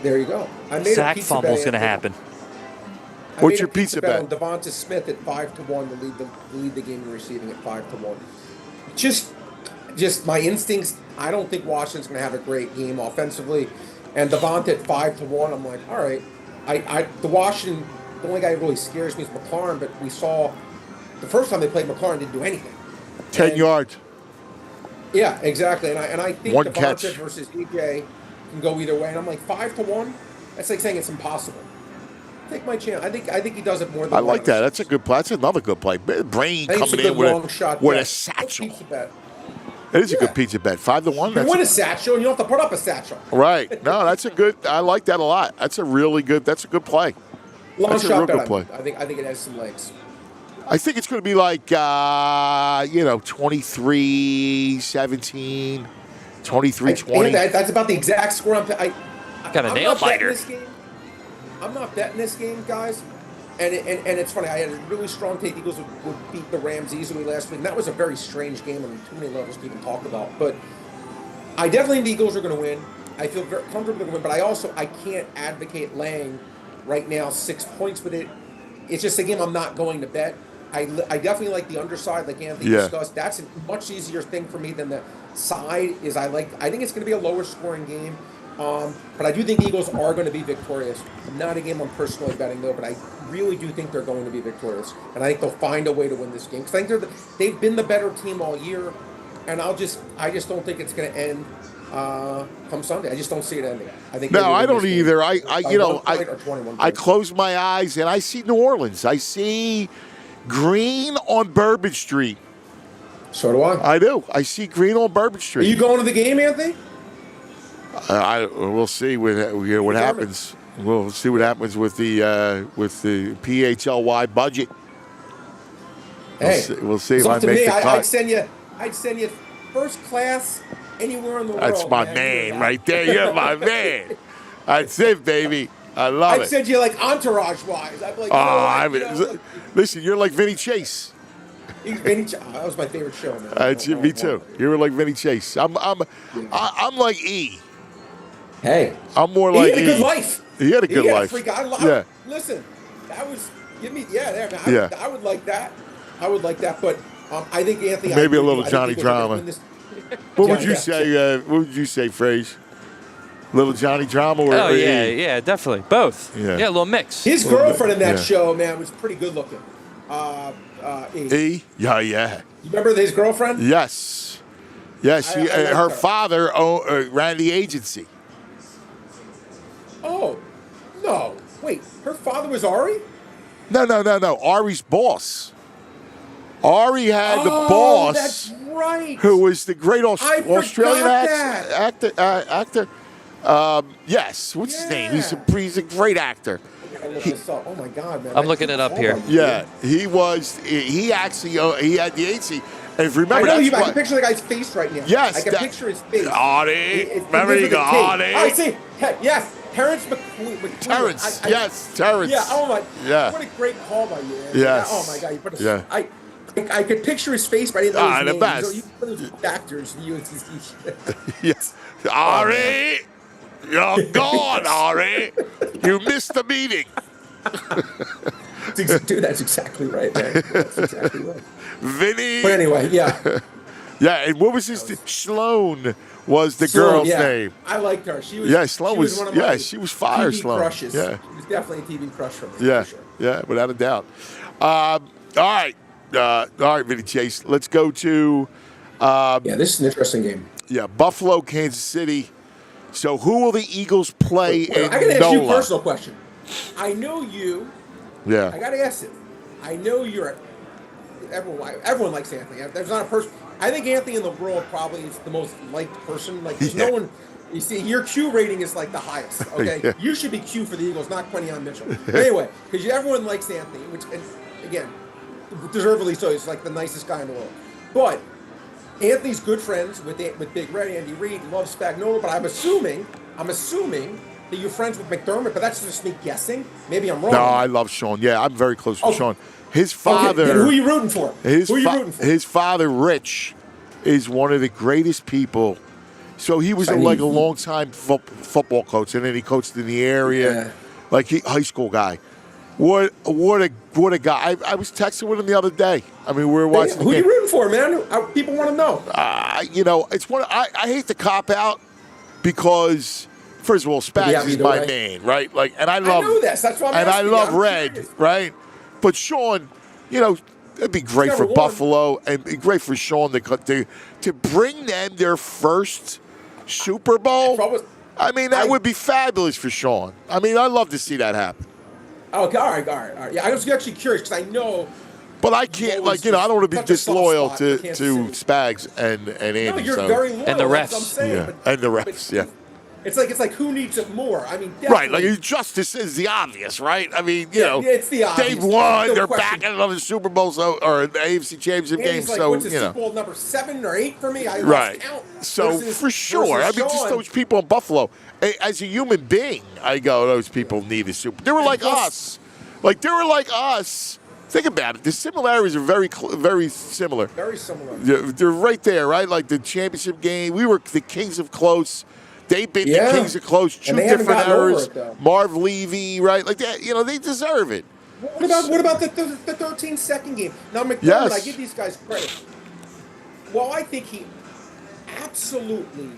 There you go. Sack fumble's going to happen. What's your pizza bet? On Devonta Smith at 5-1 to lead the game in receiving at 5-1. Just my instincts. I don't think Washington's going to have a great game offensively. And Devonta at 5-1. I'm like, all right. The Washington, the only guy who really scares me is McLaurin, but we saw the first time they played McLaurin didn't do anything. 10 yards. Yeah, exactly. And I think One Devonta catch versus EJ can go either way. And I'm like 5-1. That's like saying it's impossible. Take my chance. I think he does it more than I like that. That's a good play. That's another good play. Brain coming in with a satchel. It is a good pizza bet. 5-1. You win a satchel, and you don't have to put up a satchel. Right. No, that's a good. I like that a lot. That's a really good. That's a good play. Long that's shot a real bet. good play. I think it has some legs. I think it's going to be like 23-17, 23-20. That's about the exact score. Got a nail biter. I'm not betting this game, guys. And it's funny. I had a really strong take. Eagles would beat the Rams easily last week. And that was a very strange game on too many levels people talk about. But I definitely think the Eagles are going to win. I feel very comfortable going to win. But I can't advocate laying right now 6 points with it. It's just a game I'm not going to bet. I definitely like the underside, like Anthony discussed. That's a much easier thing for me than the side. I think it's going to be a lower scoring game. But I do think the Eagles are going to be victorious. Not a game I'm personally betting, though, but I really do think they're going to be victorious. And I think they'll find a way to win this game. Because I think they've been the better team all year. And I just don't think it's going to end come Sunday. I just don't see it ending. I don't either. I close my eyes and I see New Orleans. I see green on Bourbon Street. So do I. I do. I see green on Bourbon Street. Are you going to the game, Anthony? We'll see what happens. We'll see what happens with the PHLY budget. Hey, we'll see if I make the cut. I'd send you first class anywhere in the world. That's my man right there. You're my man. That's it, baby. I love it. I'd send you like entourage wise. I'd be like, listen, you're like Vinny Chase. That was my favorite show, man. Me too. You were like Vinny Chase. I'm like E. Hey, I'm more like E. He had a good life. He had a good life. Listen, that was I would like that. But I think Anthony. Maybe a little Johnny drama. What would you say? What would you say, Fraze? Little Johnny drama or yeah, definitely both. Yeah, a little mix. His girlfriend in that show, man, was pretty good looking. E? Yeah. You remember his girlfriend? Yes. Her father ran the agency. Oh, no. Wait, her father was Ari? No. Ari's boss. Ari had the boss. That's right. Who was the great Australian actor. Yes. What's his name? He's a great actor. Oh my God, man! I'm looking it up here. Yeah, he was. He actually he had the agency. And if you remember, I can picture the guy's face right now. Yes, I can picture his face. Ari, remember you go, Ari. I see. Yes, Terrence McQueen. Terrence. Terrence. Yeah. Oh my. Yeah. What a great call by you. Yes. Oh my God. You put a. I could picture his face, but I didn't know his name. The best. You put those actors. Yes. Ari. You're gone, Ari. You missed the meeting. Dude, that's exactly right, man. That's exactly right. Vinny. But anyway, yeah. Yeah, and what was his Sloan was the girl's name. I liked her. She was. Yeah, Sloan was. One of my she was fire. TV Sloan. Crushes. Yeah, she was definitely a TV crush for me. Yeah, for sure. Yeah, without a doubt. All right, Vinny Chase. Let's go to. This is an interesting game. Yeah, Buffalo, Kansas City. So who will the Eagles play in I got to ask you a personal question. I know you. Yeah. I got to ask it. I know you're. Everyone likes Anthony. There's not a person. I think Anthony in the world probably is the most liked person. Like there's no one. You see, your Q rating is like the highest. Okay, you should be Q for the Eagles, not Quinion Mitchell. But anyway, because everyone likes Anthony, which, and again, deservedly so. He's like the nicest guy in the world. But Anthony's good friends with Big Red, Andy Reid, loves Spagnuolo. But I'm assuming that you're friends with McDermott. But that's just me guessing. Maybe I'm wrong. No, I love Sean. Yeah, I'm very close with Sean. His father. Okay. Who are you rooting for? His father, Rich, is one of the greatest people. So he was like a long-time football coach, and then he coached in the area, high school guy. What a guy! I was texting with him the other day. I mean, we were watching. Who are you rooting for, man? People want to know. It's one. I hate the cop out because first of all, Spags is my man, right? Like, and I know this. That's why I'm and asking I love you. Red, Curious. right? But Sean, you know, it'd be great for Buffalo and it'd be great for Sean to bring them their first Super Bowl. I mean, that would be fabulous for Sean. I mean, I'd love to see that happen. Oh, all right. Yeah, I was actually curious because I know. But I can't, like, you know, I don't want to be disloyal to Spags and Andy. No, you're very loyal. And the refs. I'm saying, yeah. And the refs, yeah. It's like who needs it more? I mean, right, like justice is the obvious, right? I mean, you know, it's the obvious. They've won, they're back in another Super Bowl, or the AFC Championship game, like, so what's the you know. Super Bowl number 7 or 8 for me? I right. count. So for sure, I mean, just those people in Buffalo. As a human being, I go, those people need a Super. They were like us, Think about it. The similarities are very similar. Very similar. They're right there, right? Like the championship game, we were the kings of close. They beat the Kings of Close, 2 different errors. Marv Levy, right? Like that, you know, they deserve it. What about the 13-second game? Now, McDermott, I give these guys credit. Well, I think he absolutely,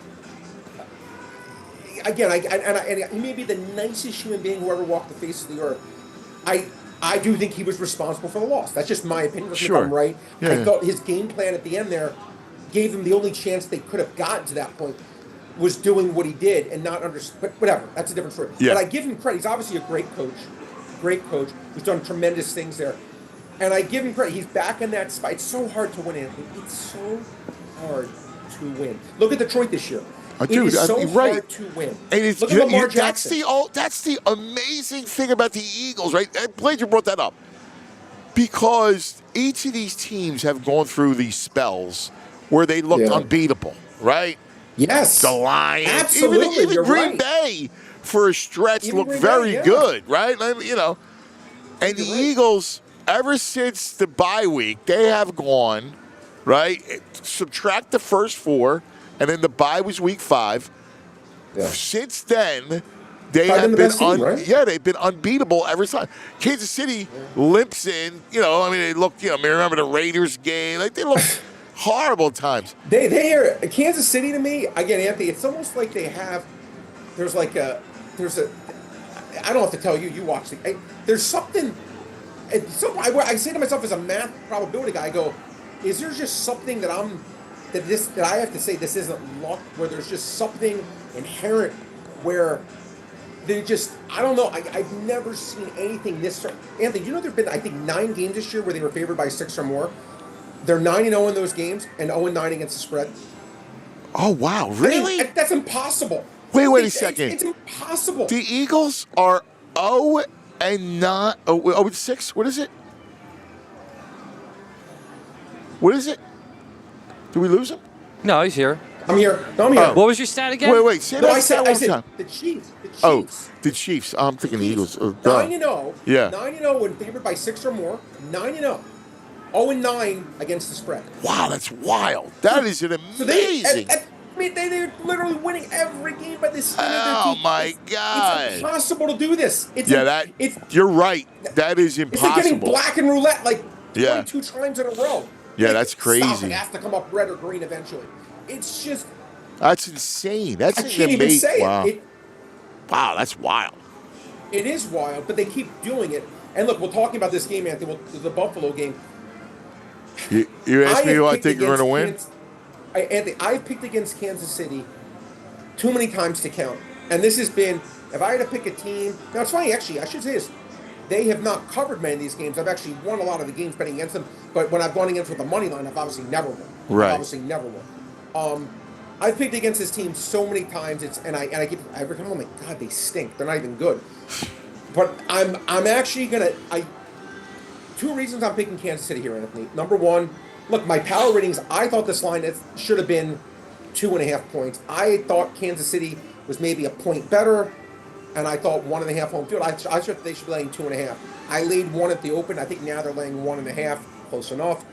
again, and he may be the nicest human being who ever walked the face of the earth. I do think he was responsible for the loss. That's just my opinion. If I'm right. Yeah. I thought his game plan at the end there gave him the only chance they could have gotten to that point. Was doing what he did and not understand, but whatever, that's a different story. Yeah. But I give him credit. He's obviously a great coach who's done tremendous things there. And I give him credit. He's back in that spot. It's so hard to win, Anthony. It's so hard to win. Look at Detroit this year. It is so hard to win. And it's, look at Lamar Jackson. That's the amazing thing about the Eagles, right? I'm glad you brought that up. Because each of these teams have gone through these spells where they looked unbeatable, right? Yes. The Lions. Absolutely. Even Green Bay, for a stretch, looked very good, right? You know. And the Eagles, ever since the bye week, they have gone, right? Subtract the first 4, and then the bye was week 5. Yeah. Since then, they have been they've been unbeatable every time. Kansas City limps in, you know, I mean, they look, you know, I mean, remember the Raiders game? Like, they look horrible times. They are Kansas City to me. Again, Anthony, it's almost like they have. There's a. I don't have to tell you. You watch the. There's something. I say to myself as a math probability guy, I go, is there just something that I have to say this isn't luck? Where there's just something inherent where they just. I don't know. I've never seen anything this. Anthony, you know there've been I think 9 games this year where they were favored by 6 or more. They're 9-0 in those games and 0-9 against the spread. Oh, wow. Really? I mean, that's impossible. Wait a second. It's impossible. The Eagles are 0-9, 0-6. What is it? What is it? Did we lose him? No, he's here. I'm here. No, I'm here. What was your stat again? Wait. Say that one time. The Chiefs. Oh, the Chiefs. I'm thinking the Eagles. 9-0. Yeah. 9-0 when favored by 6 or more. 9-0. 0-9 against the spread. Wow, that's wild. That is an amazing. They're literally winning every game by this. Oh my God! It's impossible to do this. You're right. That is impossible. It's like getting black and roulette 22 times in a row. Yeah, that's crazy. It has to come up red or green eventually. It's just. That's insane. That's I can't even say it. Wow, that's wild. It is wild, but they keep doing it. And look, we're talking about this game, Anthony. The Buffalo game. You asked me who I think you're going to win? Anthony, I've picked against Kansas City too many times to count. And this has been, if I had to pick a team, now it's funny, actually, I should say this. They have not covered many of these games. I've actually won a lot of the games betting against them. But when I've gone against with the money line, I've obviously never won. I've picked against this team so many times. I keep every time I'm like, God, they stink. They're not even good. But I'm actually gonna. 2 reasons I'm picking Kansas City here, Anthony. Number 1, look, my power ratings. I thought this line should have been 2.5 points. I thought Kansas City was maybe a point better, and I thought 1.5 home field. I thought they should be laying 2.5. I laid 1 at the open. I think now they're laying 1.5, close enough.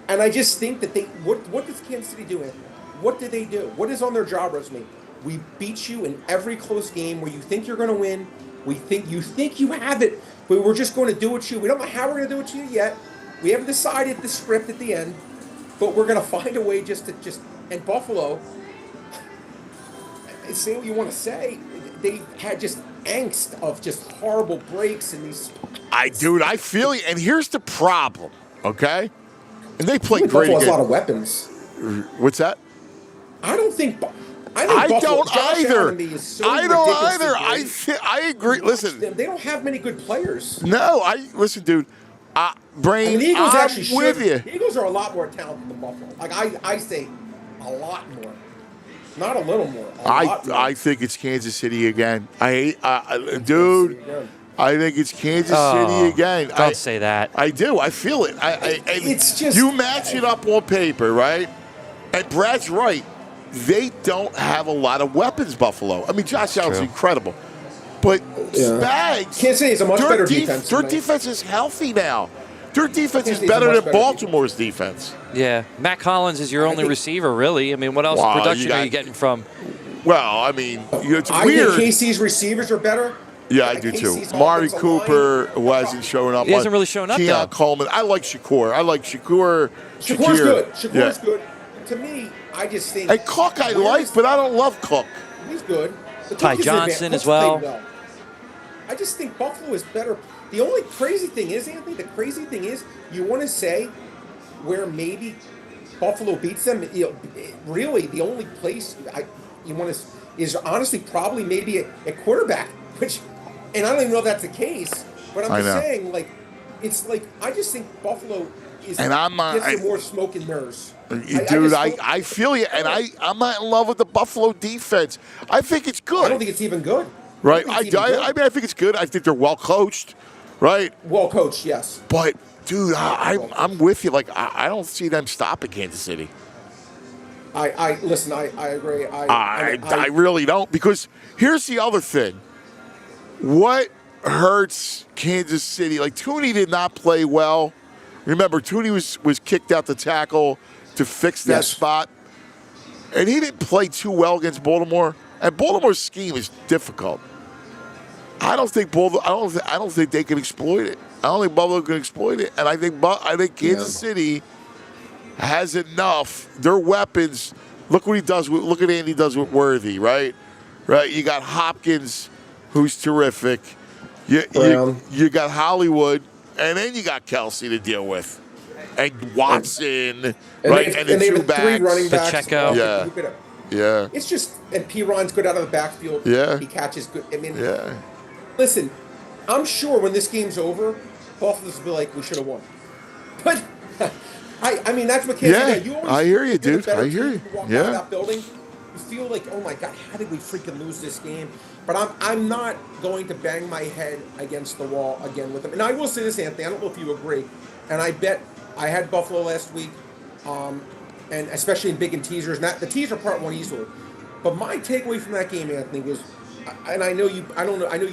And I just think that what does Kansas City do, Anthony? What do they do? What is on their job resume? We beat you in every close game where you think you're going to win. You think you have it, but we're just going to do it to you. We don't know how we're going to do it to you yet. We haven't decided the script at the end, but we're going to find a way and Buffalo, say what you want to say. they had just angst of just horrible breaks and these. I feel you. And here's the problem, okay? And they play great. Buffalo has a lot of weapons. What's that? I don't think. I don't either. I don't either. I agree. Listen, they don't have many good players. No, listen, dude. Brain, the Eagles I'm actually with you. The Eagles are a lot more talented than Buffalo. Like I say, a lot more, not a little more. A lot more. I think it's Kansas City again. Dude. I think it's Kansas City again. Don't say that. I do. I feel it. It's just you match it up on paper, right? And Brad's right. They don't have a lot of weapons, Buffalo. I mean, Josh Allen's incredible. But Spags, Kansas City is a much better defense. Their defense is healthy now. Their defense is better than Baltimore's defense. Yeah. Matt Collins is your only receiver, really. I mean, what else production are you getting from? Well, I mean, it's I weird. think KC's receivers are better. Yeah, I do too. Mari Cooper wasn't showing up. He hasn't really shown up, though. Keon Coleman. I like Shakur. Shakur's good. Shakur's good. To me, I just think. And Cook I like, but I don't love Cook. He's good. Ty Johnson as well. I just think Buffalo is better. The only crazy thing is, Anthony, you want to say where maybe Buffalo beats them. Really, the only place you want to is honestly probably maybe at quarterback, and I don't even know if that's the case. But I'm just saying, it's like I just think Buffalo is gets more smoke and mirrors. Dude, I feel you, and I'm not in love with the Buffalo defense. I think it's good. I don't think it's even good. Right? I mean, I think it's good. I think they're well coached, right? Well coached, yes. But, dude, I'm with you. Like, I don't see them stopping Kansas City. Listen. I agree. I really don't, because here's the other thing. What hurts Kansas City? Like, Tooney did not play well. Remember, Tooney was kicked out the tackle to fix that spot, and he didn't play too well against Baltimore. And Baltimore's scheme is difficult. I don't think they can exploit it. I don't think Buffalo can exploit it, and I think Kansas City has enough. Their weapons. Look what he does. Look at Andy does with Worthy, right? Right. You got Hopkins, who's terrific. You got Hollywood, and then you got Kelsey to deal with, and Watson, right? And they the two have 3 running backs. Pacheco. Yeah. It's just, and Piron's good out of the backfield. Yeah. He catches good. I mean, yeah. Listen, I'm sure when this game's over, Buffalo's will be like, we should have won. But I mean, that's what Kansas City. I hear you, dude. I hear you. Walk out of that building, you feel like, oh my God, how did we freaking lose this game? But I'm not going to bang my head against the wall again with them. And I will say this, Anthony, I don't know if you agree, and I bet I had Buffalo last week, and especially in big and teasers. And the teaser part won easily. But my takeaway from that game, Anthony, was, and I know you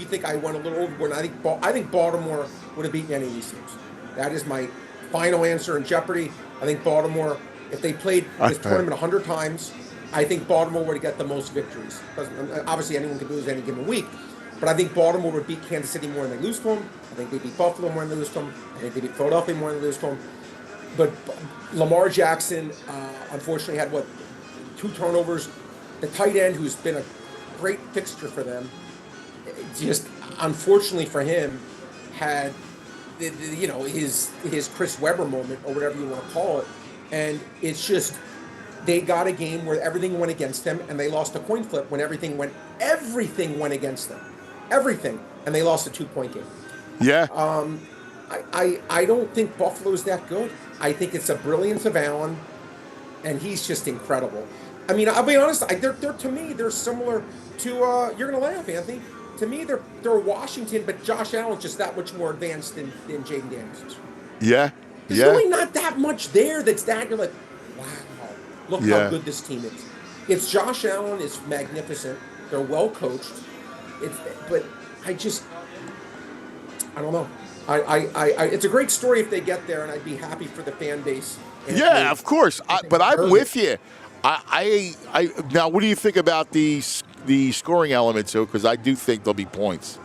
think I went a little overboard. And I think Baltimore would have beaten any of these teams. That is my final answer in Jeopardy. I think Baltimore, if they played this tournament 100 times, I think Baltimore would get the most victories. Obviously, anyone can lose any given week, but I think Baltimore would beat Kansas City more than they lose to them. I think they beat Buffalo more than they lose to them. I think they beat Philadelphia more than they lose to them. But Lamar Jackson, unfortunately, had 2 turnovers. The tight end, who's been a great fixture for them, just unfortunately for him, had his Chris Webber moment, or whatever you want to call it, and it's just they got a game where everything went against them, and they lost a coin flip when everything went against them, and they lost a 2-point game. Yeah. I don't think Buffalo's that good. I think it's a brilliance of Allen, and he's just incredible. I mean, I'll be honest. They're to me, they're similar to. You're gonna laugh, Anthony. To me, they're Washington, but Josh Allen's just that much more advanced than Jaden Daniels. Yeah. There's really not that much there that's that you're like, wow, look how good this team is. It's Josh Allen is magnificent. They're well coached. But I don't know. It's a great story if they get there, and I'd be happy for the fan base. Yeah, of course. But I'm with you. Now, what do you think about the scoring element, too? Because I do think there'll be points.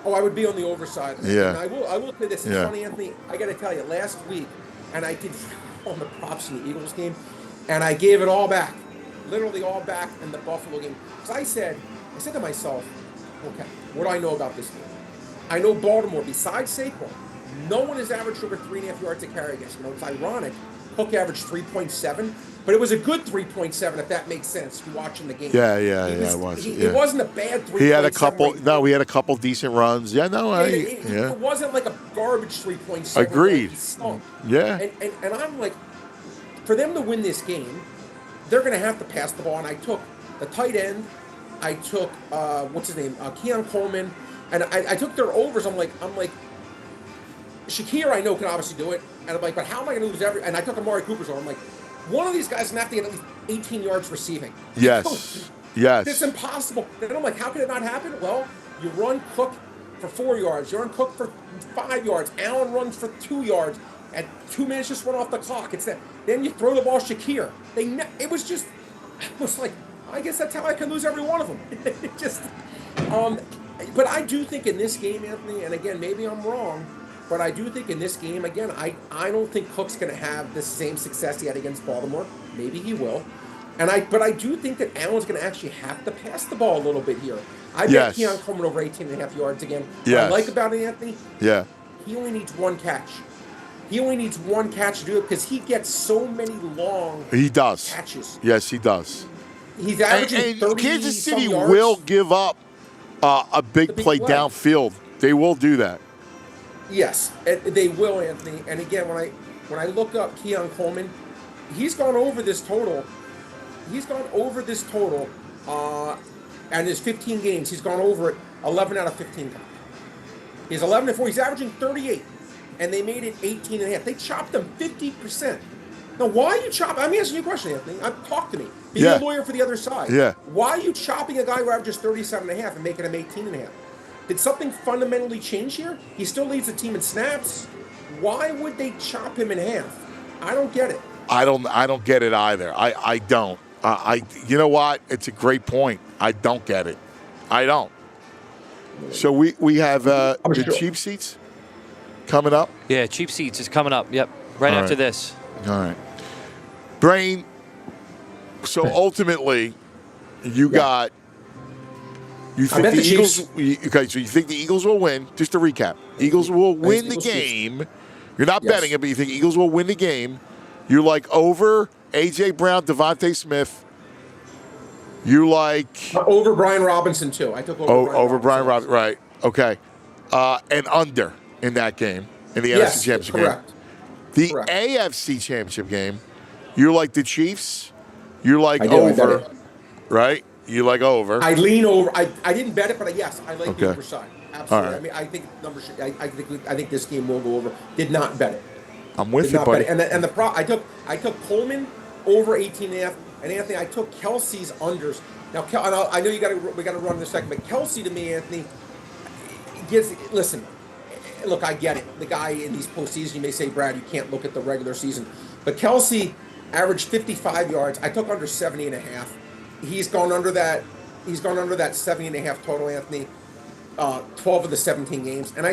Oh, I would be on the overside. Yeah. And I will say this. It's funny, Anthony. I got to tell you, last week, and I did on the props in the Eagles game, and I gave it all back, literally all back in the Buffalo game. Because I said, I said to myself, okay, what do I know about this game? I know Baltimore, besides Saquon, no one has averaged over 3.5 yards a carry against them. It's ironic. Cook averaged 3.7, but it was a good 3.7, if that makes sense. You're watching the game. It was. It wasn't a bad 3.7. He had a couple. No, he had a couple decent runs. Yeah, no, it wasn't like a garbage 3.7. Agreed. Yeah. And I'm like, for them to win this game, they're going to have to pass the ball. And I took the tight end. I took what's his name, Keon Coleman, and I took their overs. I'm like, Shakir, I know can obviously do it, and I'm like, but how am I going to lose every? And I took Amari Cooper's over. I'm like, one of these guys is going to have to get at least 18 yards receiving. Yes. It's impossible. And I'm like, how can it not happen? Well, you run Cook for 4 yards. You run Cook for 5 yards. Allen runs for 2 yards. And 2 minutes just went off the clock. It's that. Then you throw the ball Shakir. It was like, I guess that's how I can lose every one of them. It just, but I do think in this game, Anthony, and again, maybe I'm wrong, but I do think in this game, again, I don't think Cook's going to have the same success he had against Baltimore. Maybe he will. But I do think that Allen's going to actually have to pass the ball a little bit here. I bet Keon Coleman over 18.5 yards again. What I like about it, Anthony, he only needs one catch. He only needs one catch to do it because he gets so many long catches. Yes, he does. He's averaging 30 Kansas City yards. will give up a big play downfield. They will do that. Yes, they will, Anthony. And again, when I look up Keon Coleman, he's gone over this total. And his 15 games, he's gone over it 11 out of 15 times. He's 11-4. He's averaging 38, and they made it 18.5. They chopped him 50%. Now, why are you chopping? I'm asking you a question, Anthony. Talk to me. Be a lawyer for the other side. Yeah. Why are you chopping a guy who averages 37.5 and making him 18.5? Did something fundamentally change here? He still leads the team in snaps. Why would they chop him in half? I don't get it. I don't get it either. I don't. You know what? It's a great point. I don't get it. I don't. So we have the cheap seats coming up. Yeah, cheap seats is coming up. Yep, right after this. All right, Brain. So ultimately, you think the Eagles? Okay, so you think the Eagles will win? Just to recap, Eagles will win the game. You're not betting it, but you think Eagles will win the game. You like over A.J. Brown, Devontae Smith. You like over Brian Robinson too. I took over Brian Robinson. Right? Okay, and under in that game in the NFC Championship game. The AFC Championship game. You like the Chiefs. You like over, right? You like over. I lean over. I didn't bet it, but yes, I like the over side. Absolutely. Right. I mean, I think numbers. I think this game will go over. Did not bet it. I'm with you, buddy. And I took Coleman over 18.5, and Anthony, I took Kelsey's unders. Now, I know we got to run in a second, but Kelsey to me, Anthony, listen. Look, I get it. The guy in these postseason, you may say, Brad, you can't look at the regular season, but Kelsey averaged 55 yards. I took under 70.5. He's gone under that 70.5 total, Anthony. 12 of the 17 games, and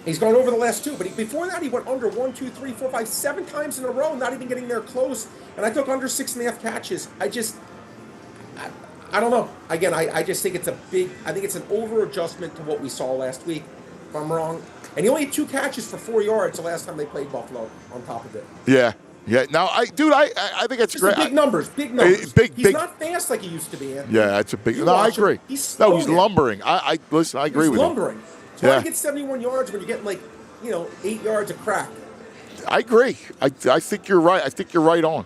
he's gone over the last 2, but before that he went under 1, 2, 3, 4, 5, 7 times in a row, not even getting there close. And I took under 6.5 catches. I don't know. Again, I just think it's an over adjustment to what we saw last week. If I'm wrong, and he only had 2 catches for 4 yards the last time they played Buffalo. On top of it. Yeah. Now, I think that's great. Big numbers. He's not fast like he used to be. Anthony. Yeah, that's a big. I agree. He's lumbering. Listen. I agree with you. He's lumbering. So why get 71 yards when you're getting 8 yards of crack? I agree. I think you're right. I think you're right on.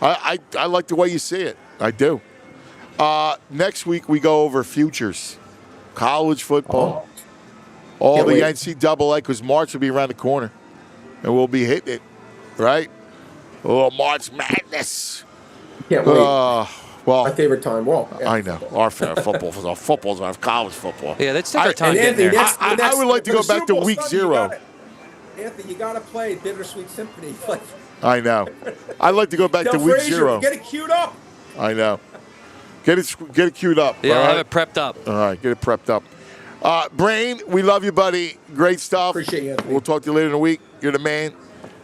I like the way you see it. I do. Next week we go over futures, college football, all the NCAA, because March will be around the corner, and we'll be hitting it, right? Oh, March Madness. Can't wait. Well, my favorite time. Well, yeah. I know. Our football's our college football. Yeah, that's different time. Anthony, I would like to go back to week 0. Anthony, you got to play Bittersweet Symphony. I know. I'd like to go back to week Frazier, 0. Get it queued up. I know. Get it queued up. Yeah, I'll have it prepped up. All right, get it prepped up. Brain, we love you, buddy. Great stuff. Appreciate you, Anthony. We'll talk to you later in the week. You're the man.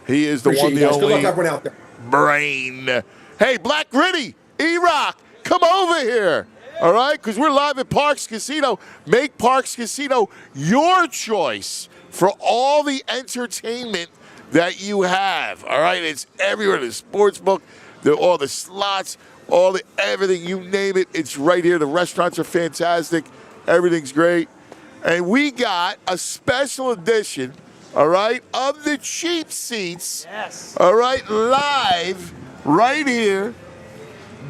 He is the one, the only. Good luck, everyone out there. Brain. Hey, Black Gritty, E-Rock, come over here. All right, because we're live at Parx Casino. Make Parx Casino your choice for all the entertainment that you have. All right, it's everywhere. The sports book, all the slots, everything, you name it, it's right here. The restaurants are fantastic. Everything's great. And we got a special edition, all right, of the cheap seats. Yes. All right, live right here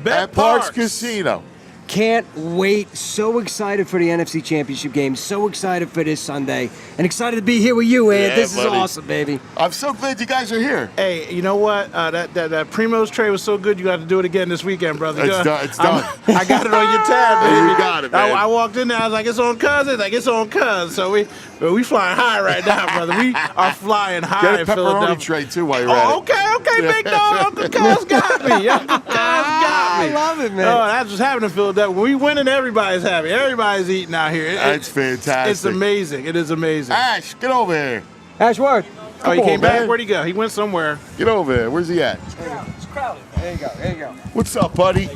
at Parx Casino. Can't wait. So excited for the NFC Championship game. So excited for this Sunday. And excited to be here with you, Ed. Yeah, this buddy. is awesome, baby. I'm so glad you guys are here. Hey, you know what? That Primo's trade was so good, you got to do it again this weekend, brother. It's done. It's done. I got it on your tab, baby. You got it, man. I walked in there, I was like, it's on Cuz. It's like, it's on Cuz. So we flying high right now, brother. We are flying high Get a in pepperoni Philadelphia. tray, too, while you're at it. Okay, big dog. Uncle Cuz got me. Uncle Cuz got me. I love it, man. Oh, that's what's happening in Philadelphia. When we winning, everybody's happy. Everybody's eating out here. That's fantastic. It's amazing. It is amazing. Ash, get over here. Ashworth. Oh, he Come came on, back? man. Where'd he go? He went somewhere. Get over here. Where's he at? It's crowded. There you go. There you go. What's up, buddy?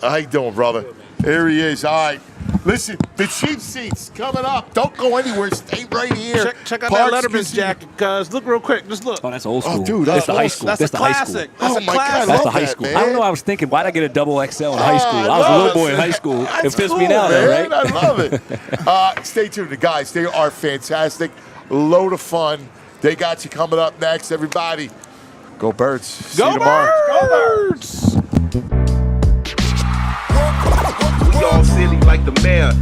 How you doing, brother? There he is. All right. Listen, the cheap seats coming up. Don't go anywhere. Stay right here. Check out Parx that Letterman's Casino. jacket, cuz. Look real quick. Just look. Oh, that's old school. Oh, dude, that's the high that's school. That's That's a the high classic. school. That's Oh, a my God, classic. That's the love high that, school. man. I don't know. I was thinking, why'd I get a double XL in high school? I was a love little boy it. in high school. That's It fits cool, me now, though, man. right? I love it. Stay tuned. The guys, they are fantastic. Load of fun. They got you coming up next, everybody. Go Birds. See you tomorrow. Go Birds! We all silly like the mayor.